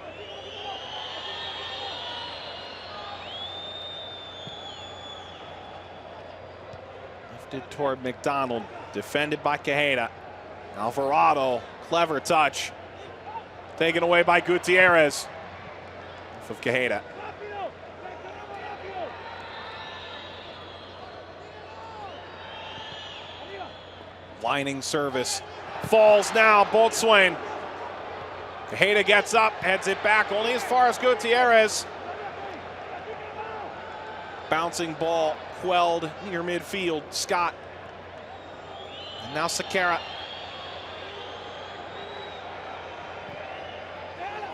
Lifted toward McDonald, defended by Quijada. Alvarado, clever touch. Taken away by Gutierrez. Off of Quijada. Lining service. Falls now, Boatswain. Quijada gets up, heads it back only as far as Gutierrez. Bouncing ball quelled near midfield. Scott. And now Sequeira.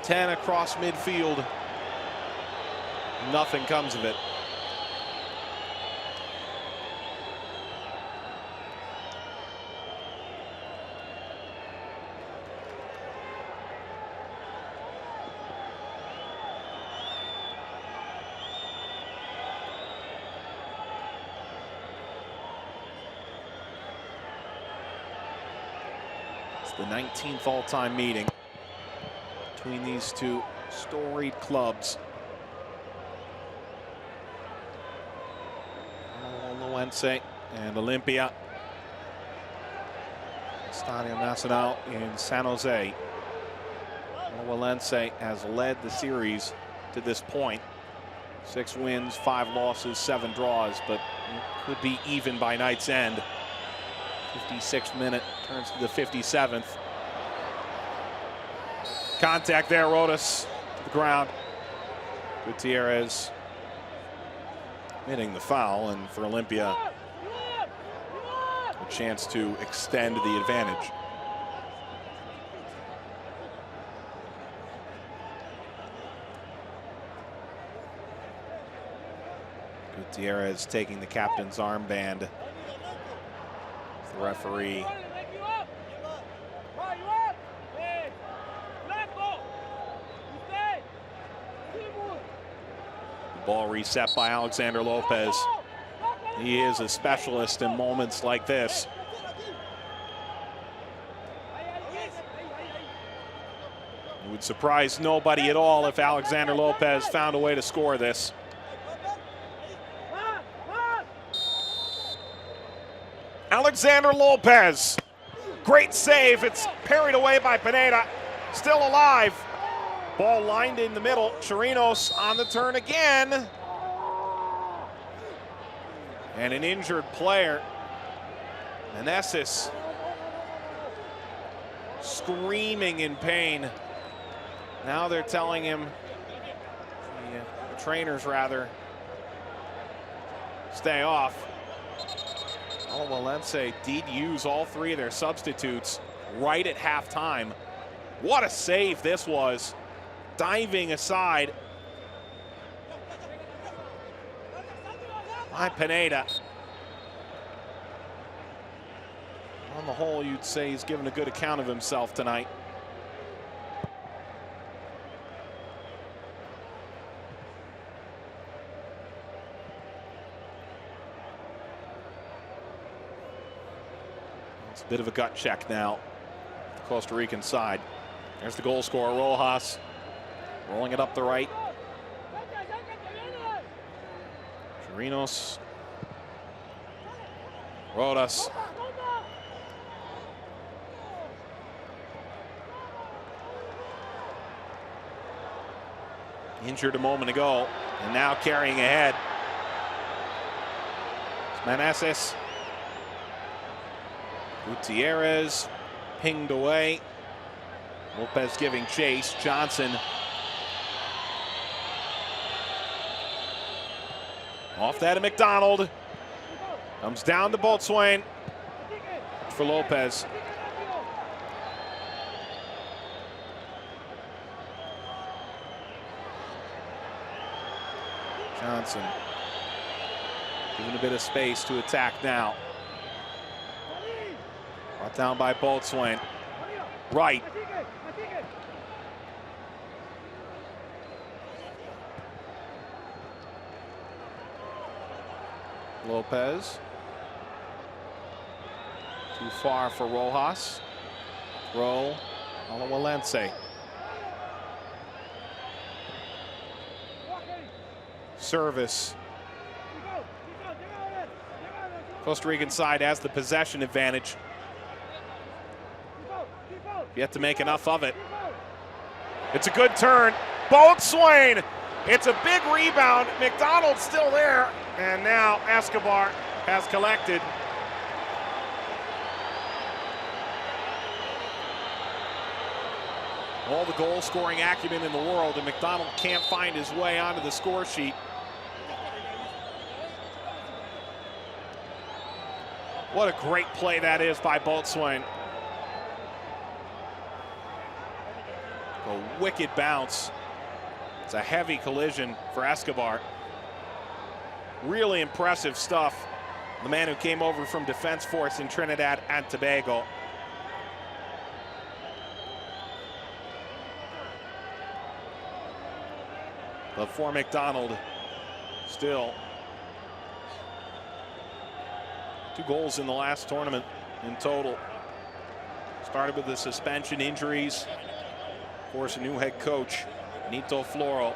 10 across midfield. Nothing comes of it. It's the 19th all-time meeting between these two storied clubs. Alajuelense and Olimpia. Estadio Nacional in San Jose. Alajuelense has led the series to this point. 6 wins, 5 losses, 7 draws, but it could be even by night's end. 56th minute turns to the 57th. Contact there, Rodas to the ground. Gutierrez hitting the foul, and for Olimpia, a chance to extend the advantage. Gutierrez taking the captain's armband. The referee. Ball reset by Alexander Lopez. He is a specialist in moments like this. It would surprise nobody at all if Alexander Lopez found a way to score this. Alexander Lopez. Great save. It's parried away by Pineda. Still alive. Ball lined in the middle. Chirinos on the turn again. And an injured player. Meneses screaming in pain. Now they're telling him, the trainers rather, stay off. Alajuelense did use all 3 of their substitutes right at halftime. What a save this was. Diving aside by Pineda. On the whole, you'd say he's given a good account of himself tonight. It's a bit of a gut check now, the Costa Rican side. There's the goal scorer, Rojas. Rolling it up the right. Chirinos. Injured a moment ago, and now carrying ahead. Meneses. Gutierrez pinged away. Lopez giving chase. Johnson. Off that of McDonald. Comes down to Boatswain. For Lopez. Johnson giving a bit of space to attack now. Brought down by Boatswain. Right. Lopez. Too far for Rojas. Throw Alajuelense. Service. Costa Rican side has the possession advantage. Yet to make enough of it. It's a good turn. Boatswain. It's a big rebound. McDonald's still there. And now Escobar has collected. All the goal-scoring acumen in the world, and McDonald can't find his way onto the score sheet. What a great play that is by Boatswain. A wicked bounce. It's a heavy collision for Escobar. Really impressive stuff. The man who came over from Defense Force in Trinidad and Tobago. But for McDonald, still 2 goals in the last tournament in total. Started with the suspension, injuries. Of course, a new head coach, Nito Floro.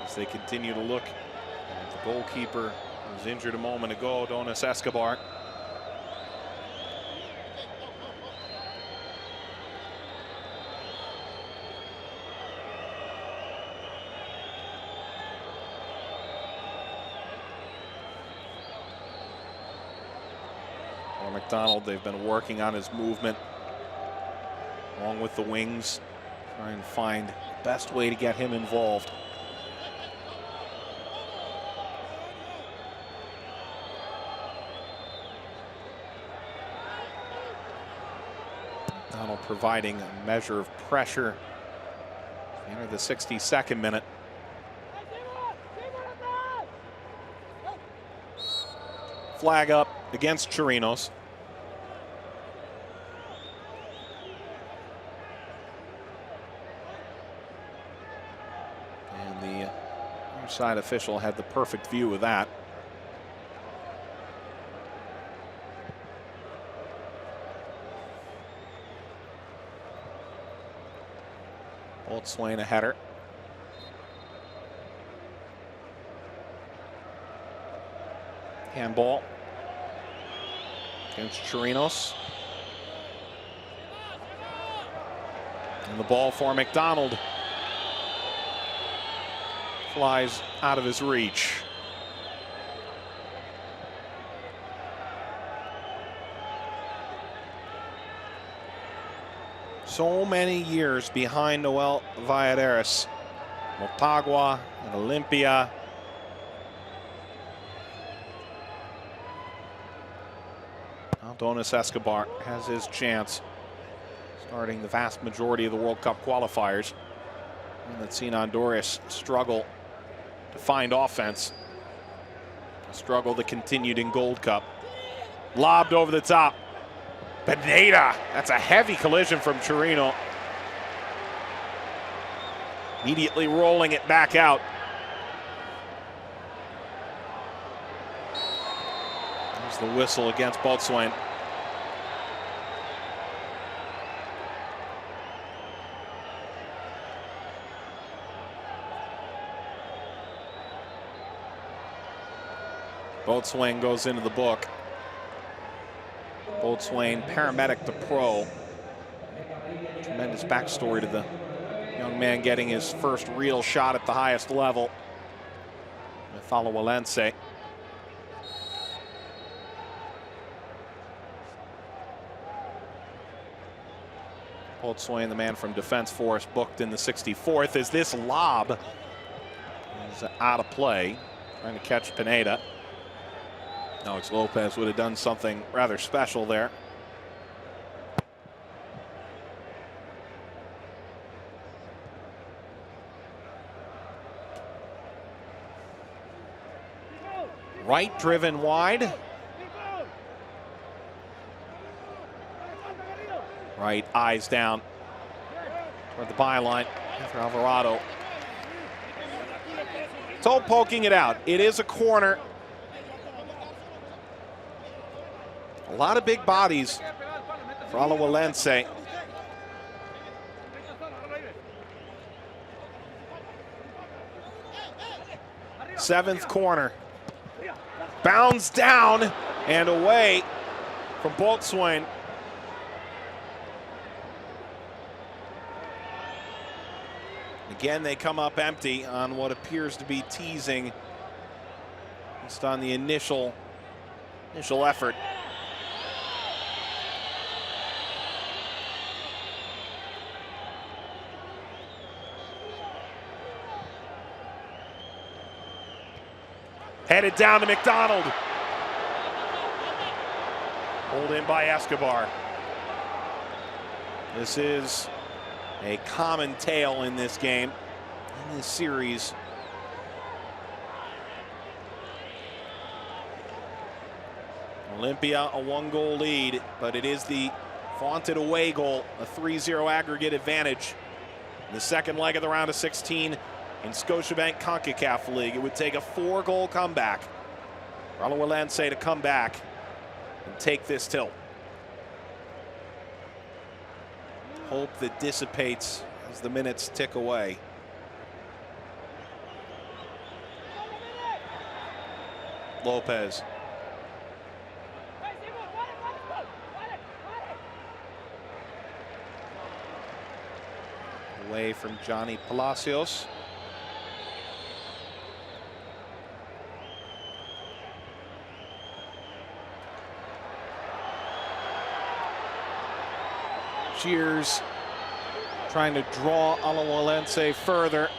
As they continue to look at the goalkeeper who was injured a moment ago, Donis Escobar. McDonald, they've been working on his movement along with the wings, trying to find the best way to get him involved. McDonald providing a measure of pressure. Enter the 62nd minute. Flag up against Chirinos. Side official had the perfect view of that. Boatswain a header. Handball against Chirinos. And the ball for McDonald. Flies out of his reach. So many years behind Noel Valladares. Motagua and Olimpia. Now Donis Escobar has his chance, starting the vast majority of the World Cup qualifiers. And let's see Honduras struggle to find offense. A struggle that continued in Gold Cup. Lobbed over the top. Pineda. That's a heavy collision from Chirino. Immediately rolling it back out. There's the whistle against Boatswain. Boatswain goes into the book. Boatswain, paramedic to pro. Tremendous backstory to the young man getting his first real shot at the highest level with Alajuelense. Boatswain, the man from Defense Force, booked in the 64th, as this lob is out of play, trying to catch Pineda. Alex Lopez would have done something rather special there. Right driven wide. Right, eyes down toward the byline after Alvarado. Toe poking it out. It is a corner. A lot of big bodies for Alajuelense. Seventh corner. Bounds down and away from Boatswain. Again, they come up empty on what appears to be teasing, just on the initial effort. Headed down to McDonald. Pulled in by Escobar. This is a common tale in this game, in this series. Olimpia a 1-goal lead, but it is the vaunted away goal, a 3-0 aggregate advantage. In the second leg of the round of 16 in Scotiabank Concacaf League, it would take a 4-goal comeback for Alajuelense to come back and take this tilt. Hope that dissipates as the minutes tick away. Lopez. Away from Johnny Palacios. Shears trying to draw Alajuelense further.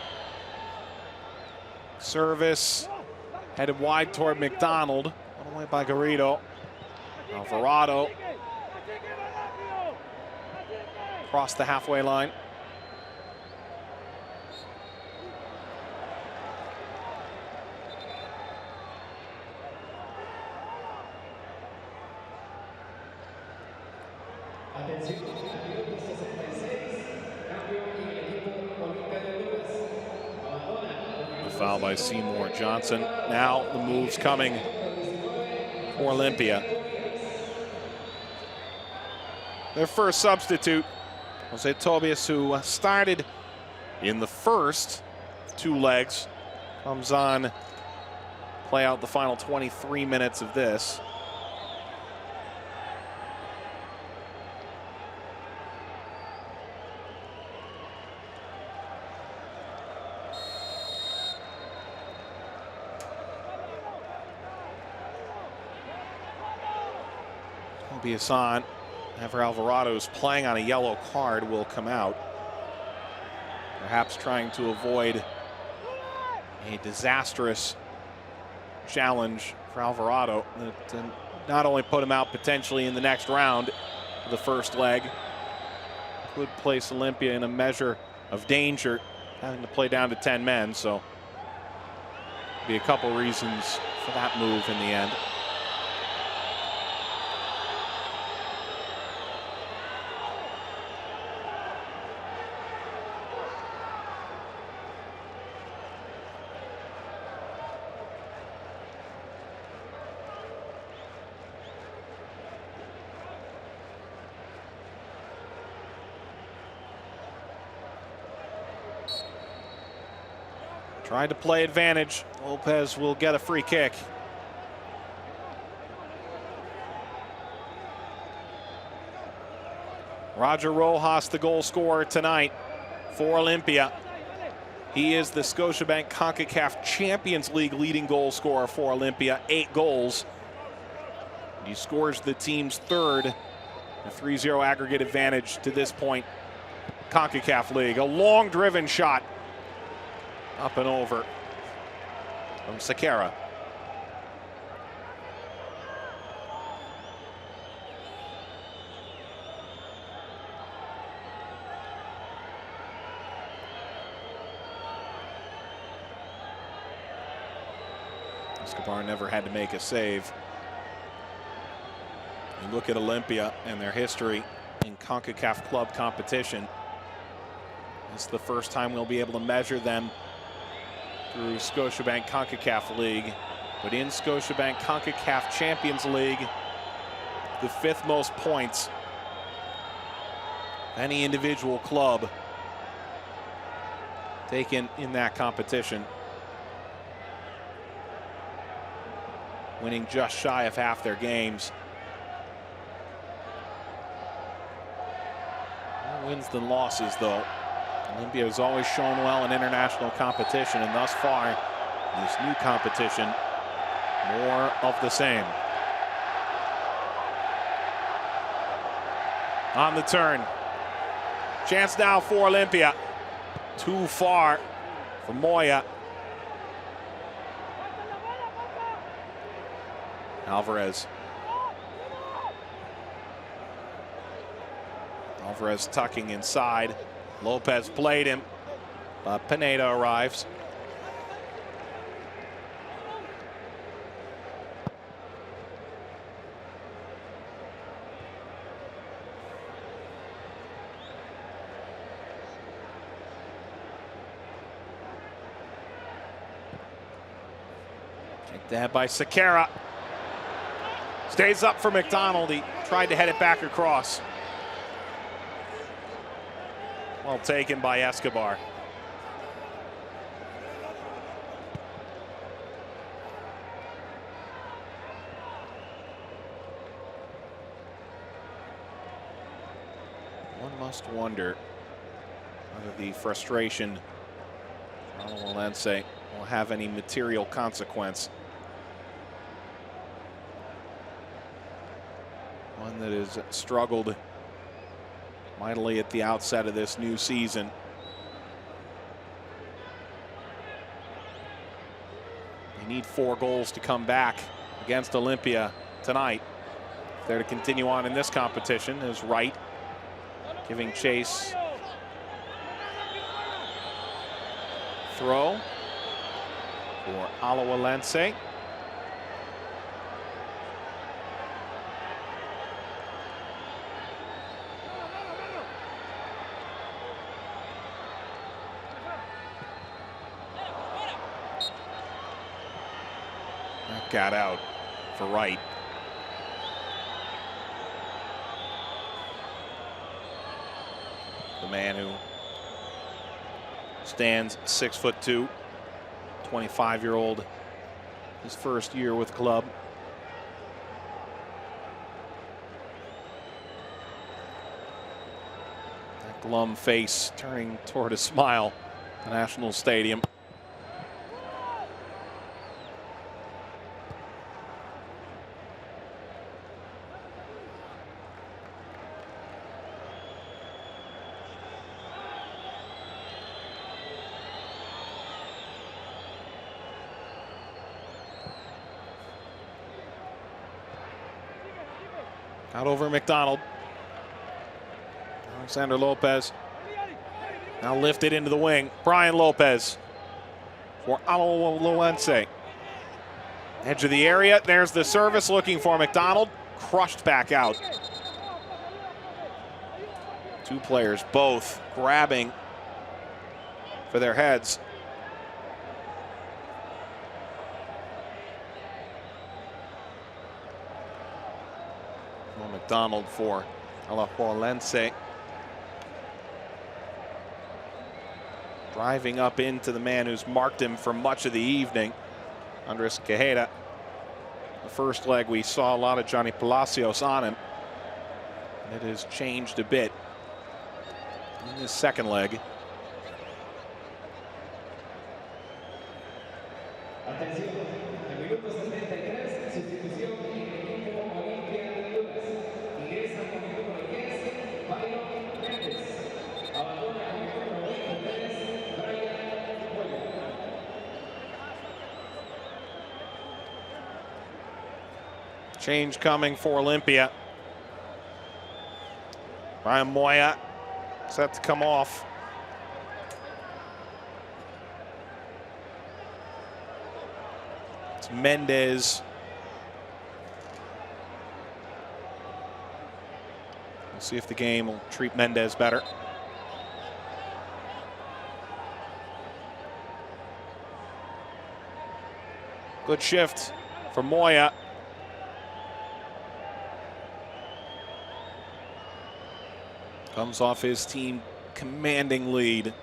Service headed wide toward McDonald. Put away by Garrido. Alvarado across the halfway line. Foul by Seymour Johnson. Now the moves coming for Olimpia. Their first substitute, Jose Tobias, who started in the first 2 legs, comes on, play out the final 23 minutes of this. Hassan, after Alvarado's playing on a yellow card, will come out. Perhaps trying to avoid a disastrous challenge for Alvarado that not only put him out potentially in the next round of the first leg, could place Olimpia in a measure of danger, having to play down to 10 men. So be a couple reasons for that move in the end. Tried to play advantage. Lopez will get a free kick. Roger Rojas, the goal scorer tonight for Olimpia. He is the Scotiabank Concacaf Champions League leading goal scorer for Olimpia, 8 goals. He scores the team's third, a 3-0 aggregate advantage to this point. CONCACAF League, a long driven shot up and over from Sequeira. Escobar never had to make a save. You look at Olimpia and their history in CONCACAF club competition. It's the first time we'll be able to measure them through Scotiabank CONCACAF League. But in Scotiabank CONCACAF Champions League, the 5th most points of any individual club taken in that competition. Winning just shy of half their games. More wins than losses, though. Olimpia has always shown well in international competition, and thus far, in this new competition, more of the same. On the turn. Chance now for Olimpia. Too far for Moya. Alvarez. Alvarez tucking inside. Lopez played him. Pineda arrives. Kicked ahead by Sequeira. Stays up for McDonald. He tried to head it back across. Well taken by Escobar. One must wonder whether the frustration for Alajuelense will have any material consequence. One that has struggled mightily at the outset of this new season. They need 4 goals to come back against Olimpia tonight if they're to continue on in this competition. Is Wright giving chase. Throw for Alajuelense. Got out for Wright. The man who stands 6'2", 25-year-old, his first year with club. That glum face turning toward a smile at the National Stadium. Out over McDonald. Alexander Lopez. Now lifted into the wing. Brian Lopez for Alajuelense. Edge of the area. There's the service looking for McDonald. Crushed back out. 2 players both grabbing for their heads. McDonald for Alajuelense. Driving up into the man who's marked him for much of the evening, Andres Quejada. The first leg we saw a lot of Johnny Palacios on him. It has changed a bit in his second leg.
Atención, en minuto 73, sustitución en el equipo Olimpia de Honduras. Ingresa con el número 10, Byron Méndez. Abandona con el número 23, Brian Moya.
Change coming for Olimpia. Brian Moya set to come off. It's Mendez. We'll see if the game will treat Mendez better. Good shift for Moya. Comes off his team commanding lead.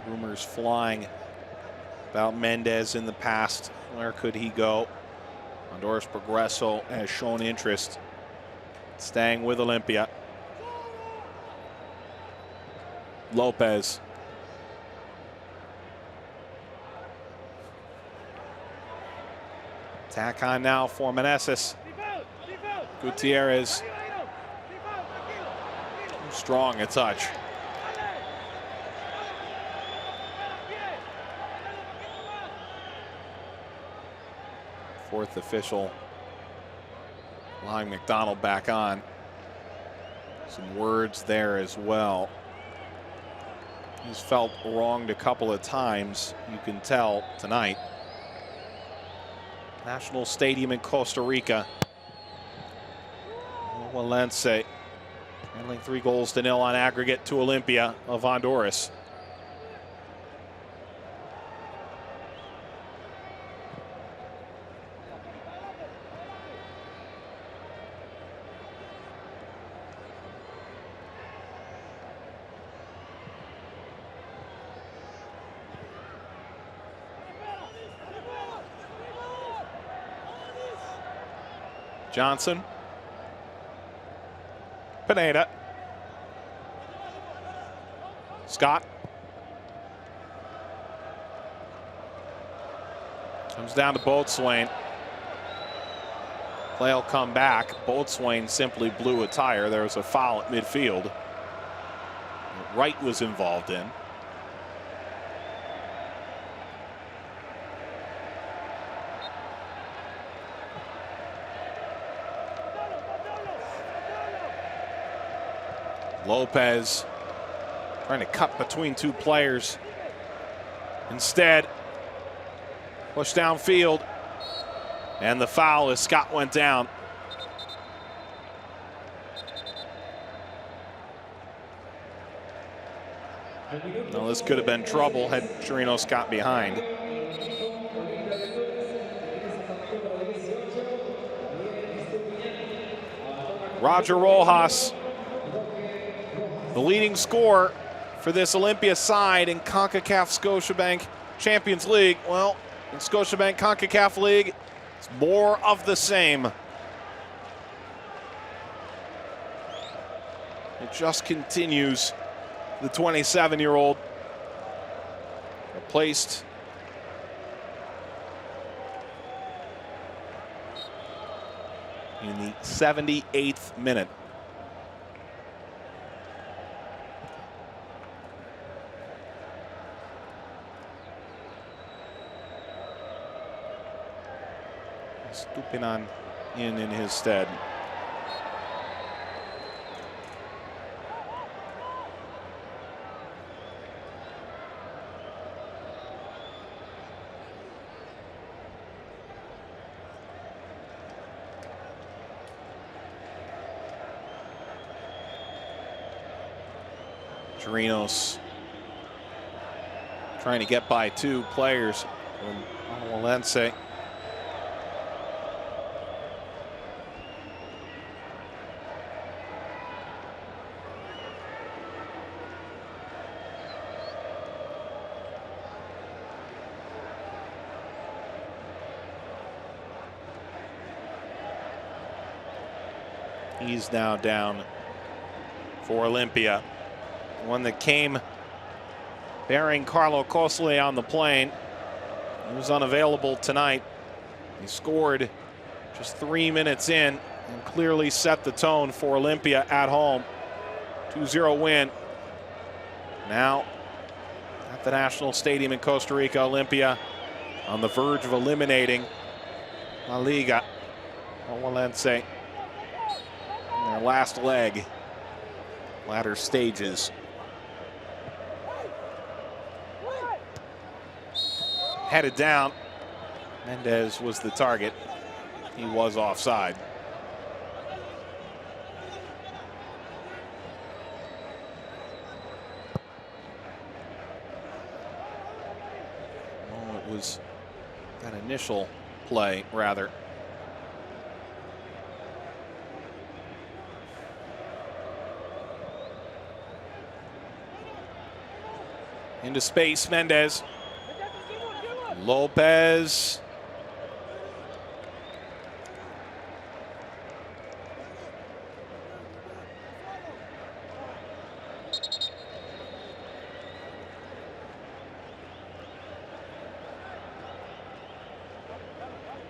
Rumors flying about Mendez in the past. Where could he go? Honduras Progreso has shown interest staying with Olimpia. Lopez. Attack on now for Meneses. Gutierrez. Strong a touch. Fourth official allowing McDonald back on. Some words there as well. He's felt wronged a couple of times, you can tell tonight. National Stadium in Costa Rica. Alajuelense handling 3-0 on aggregate to Olimpia of Honduras. Johnson. Pineda. Scott. Comes down to Boatswain. Play will come back. Boatswain simply blew a tire. There was a foul at midfield. Wright was involved in. Lopez trying to cut between two players. Instead, push downfield. And the foul as Scott went down. Now this could have been trouble had Chirinos got behind. Roger Rojas, the leading scorer for this Olimpia side in Concacaf Scotiabank Champions League. Well, in Scotiabank Concacaf League, it's more of the same. It just continues. The 27-year-old replaced in the 78th minute. Stupinan in his stead. Chirinos trying to get by two players from Alajuelense. He's now down for Olimpia. One that came bearing Carlo Cosle on the plane. He was unavailable tonight. He scored just 3 minutes in and clearly set the tone for Olimpia at home. 2-0 win. Now at the National Stadium in Costa Rica, Olimpia on the verge of eliminating La Liga Alajuelense in their last leg, latter stages. Headed down. Mendez was the target. He was offside. Oh, it was that initial play, rather. Into space, Mendez. Lopez.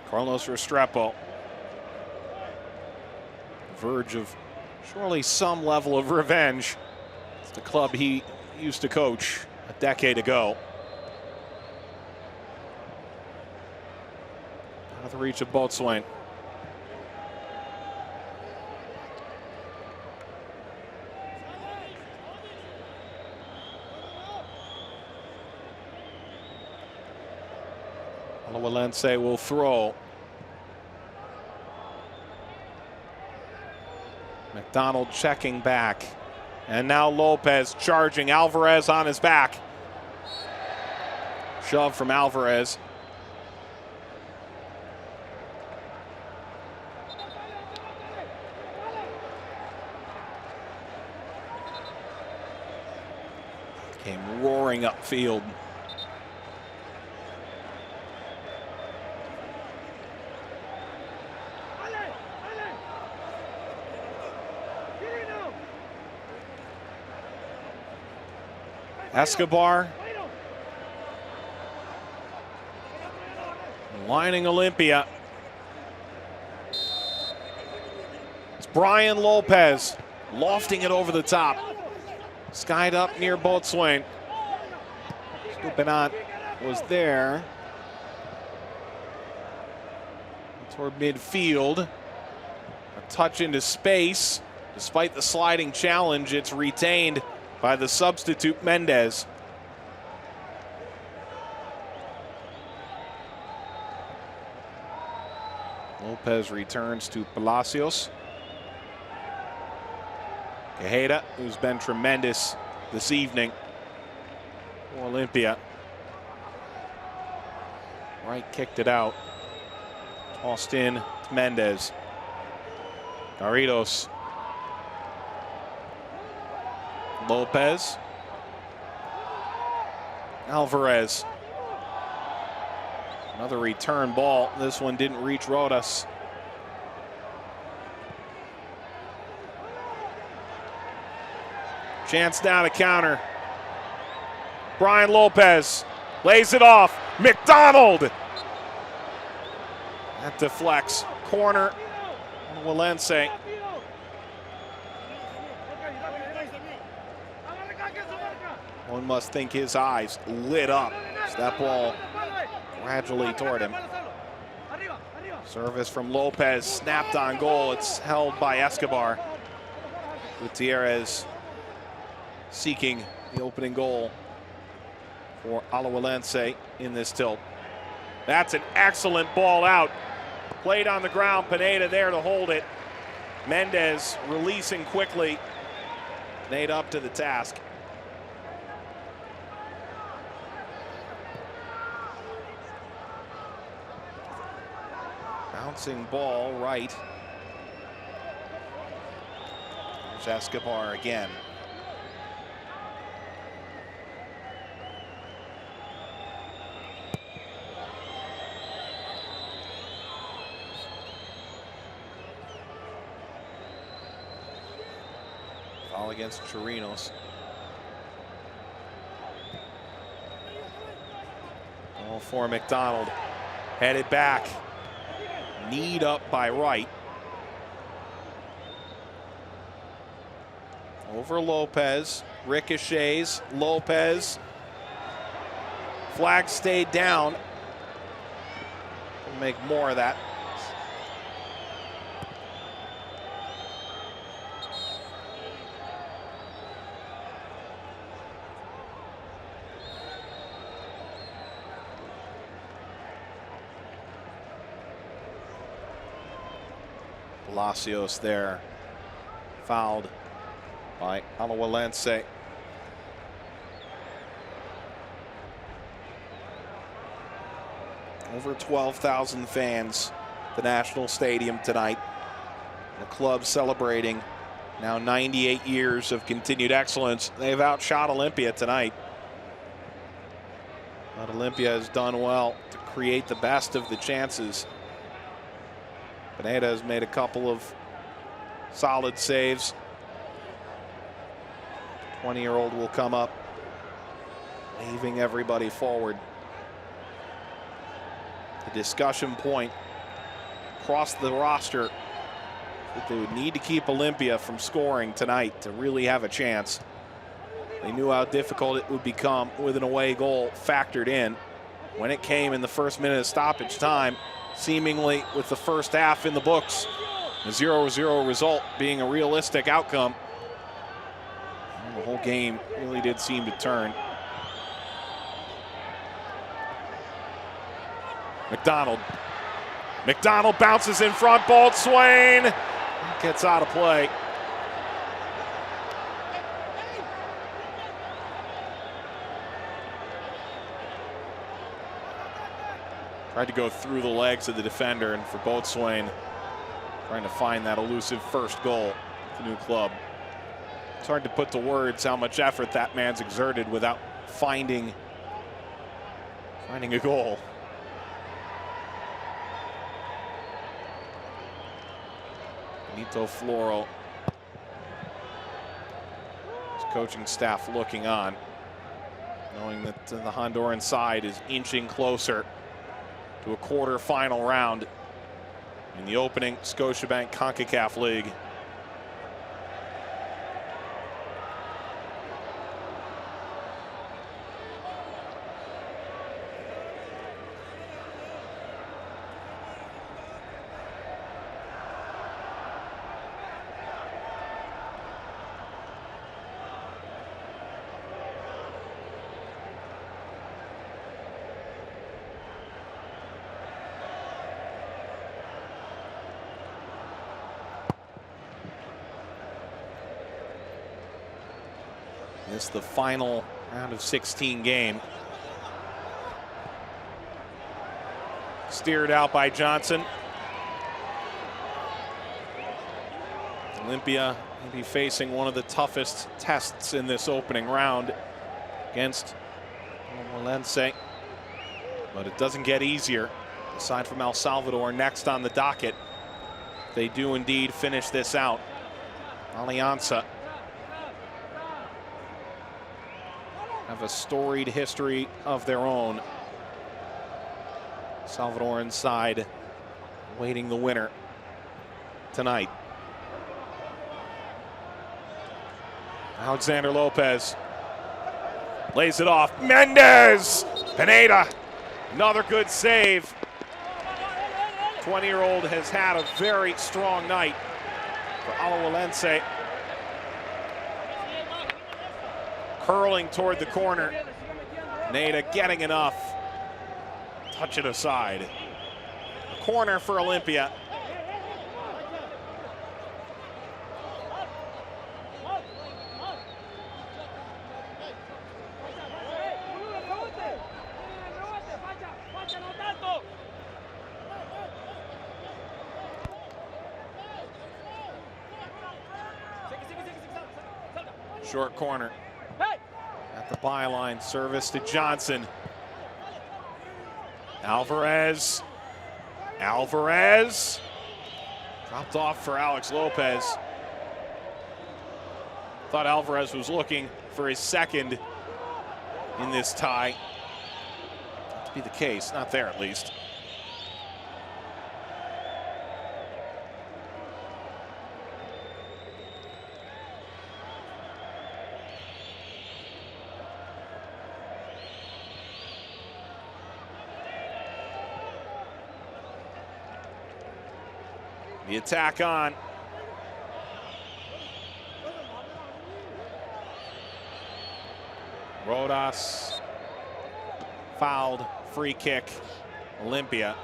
Carlos Restrepo. Verge of surely some level of revenge. It's the club he used to coach a decade ago. Out of the reach of Boatswain. Alajuelense will throw. McDonald checking back. And now Lopez charging. Alvarez on his back. Shove from Alvarez. Came roaring upfield. Escobar lining Olimpia. It's Brian Lopez lofting it over the top. Skied up near Boatswain. Stupiñán was there. Toward midfield. A touch into space. Despite the sliding challenge, it's retained by the substitute Mendez. Lopez returns to Palacios. Quijada, who's been tremendous this evening for Olimpia. Right kicked it out. Tossed in to Mendez. Garridos. Lopez. Alvarez. Another return ball. This one didn't reach Rodas. Chance now to counter. Brian Lopez lays it off. McDonald. That deflects. Corner. Alajuelense. One must think his eyes lit up as that ball gradually toward him. Service from Lopez, snapped on goal. It's held by Escobar. Gutierrez seeking the opening goal for Alajuelense in this tilt. That's an excellent ball out. Played on the ground, Pineda there to hold it. Mendez releasing quickly. Made up to the task. Bouncing ball right. There's Escobar again. Foul against Chirinos. Ball for McDonald. Headed back. Kneed up by Wright. Over Lopez. Ricochets. Lopez. Flag stayed down. We'll make more of that. Palacios there, fouled by Alajuelense. Over 12,000 fans at the National Stadium tonight. The club celebrating now 98 years of continued excellence. They've outshot Olimpia tonight. But Olimpia has done well to create the best of the chances. Pineda has made a couple of solid saves. 20-year-old will come up, waving everybody forward. The discussion point across the roster that they would need to keep Olimpia from scoring tonight to really have a chance. They knew how difficult it would become with an away goal factored in. When it came in the first minute of stoppage time, seemingly with the first half in the books, a 0-0 result being a realistic outcome. And the whole game really did seem to turn. McDonald bounces in front, Boatswain gets out of play. Tried to go through the legs of the defender, and for Boatswain, trying to find that elusive first goal for the new club. It's hard to put to words how much effort that man's exerted without finding a goal. Benito Floro, his coaching staff looking on, knowing that the Honduran side is inching closer to a quarter-final round in the opening Scotiabank Concacaf League. This is the final round of 16 game. Steered out by Johnson. Olimpia will be facing one of the toughest tests in this opening round against Alajuelense. But it doesn't get easier. Aside from El Salvador next on the docket, they do indeed finish this out. Alianza have a storied history of their own. Salvadoran side waiting the winner tonight. Alexander Lopez lays it off. Mendez! Pineda, another good save. 20-year-old has had a very strong night for Alajuelense. Curling toward the corner. Pineda getting enough. Touch it aside. A corner for Olimpia. Short corner. At the byline, service to Johnson. Alvarez. Dropped off for Alex Lopez. Thought Alvarez was looking for his second in this tie. Not to be the case, not there at least. The attack on. Rodas fouled, free kick, Olimpia.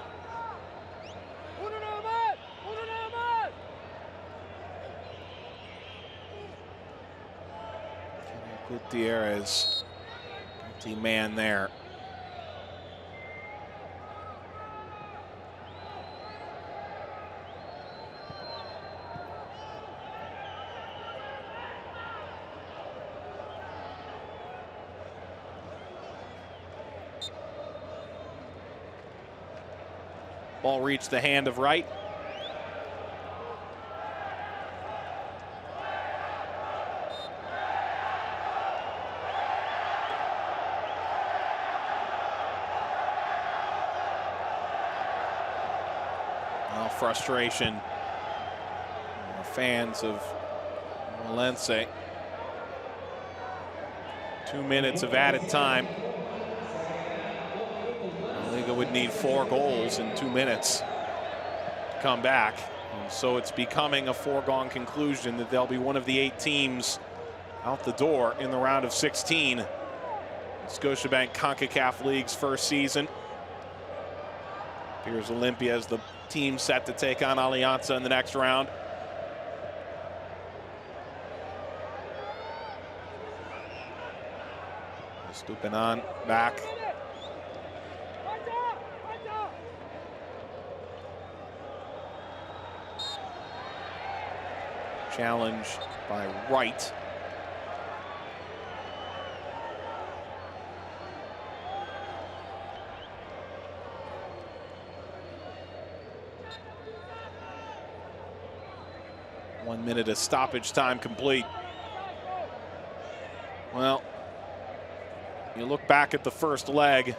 Gutierrez, empty man there. Ball reached the hand of Wright. Now frustration. Fans of Alajuelense. 2 minutes of added time. Liga would need 4 goals in 2 minutes to come back. And so it's becoming a foregone conclusion that they'll be one of the 8 teams out the door in the round of 16. Scotiabank Concacaf League's first season. Here's Olimpia as the team set to take on Alianza in the next round. Stupinan back. Challenge by Wright. One minute of stoppage time complete. Well, you look back at the first leg,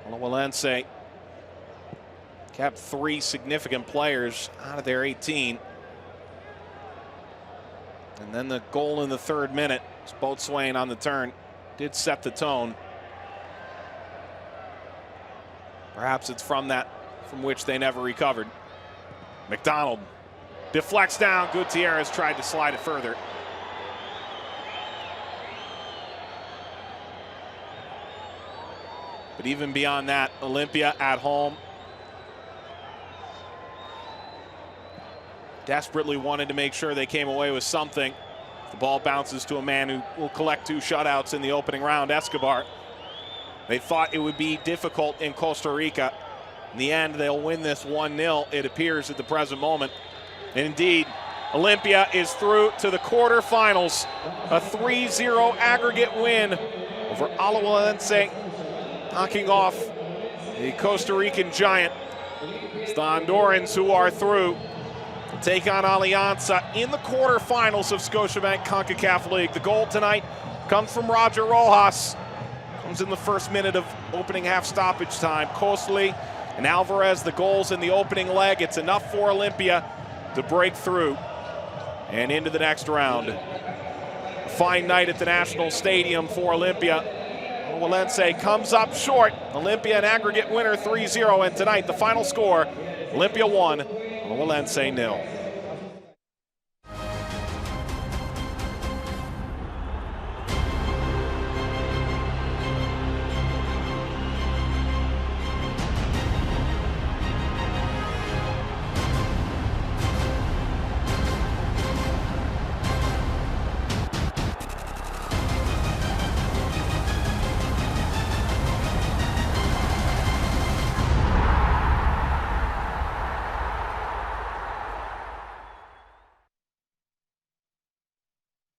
Alajuelense kept 3 significant players out of their 18. And then the goal in the 3rd minute, Boatswain on the turn, did set the tone. Perhaps it's from which they never recovered. McDonald deflects down. Gutierrez tried to slide it further. But even beyond that, Olimpia at home desperately wanted to make sure they came away with something. The ball bounces to a man who will collect 2 shutouts in the opening round, Escobar. They thought it would be difficult in Costa Rica. In the end, they'll win this 1-0, it appears, at the present moment. And indeed, Olimpia is through to the quarterfinals. A 3-0 aggregate win over Alajuelense, knocking off the Costa Rican giant. It's the Hondurans who are through to take on Alianza in the quarterfinals of Scotiabank Concacaf League. The goal tonight comes from Roger Rojas. Comes in the 1st minute of opening half stoppage time. Costly and Alvarez, the goals in the opening leg. It's enough for Olimpia to break through and into the next round. A fine night at the National Stadium for Olimpia. Alajuelense comes up short. Olimpia an aggregate winner 3-0, and tonight the final score, Olimpia 1, Alajuelense 0.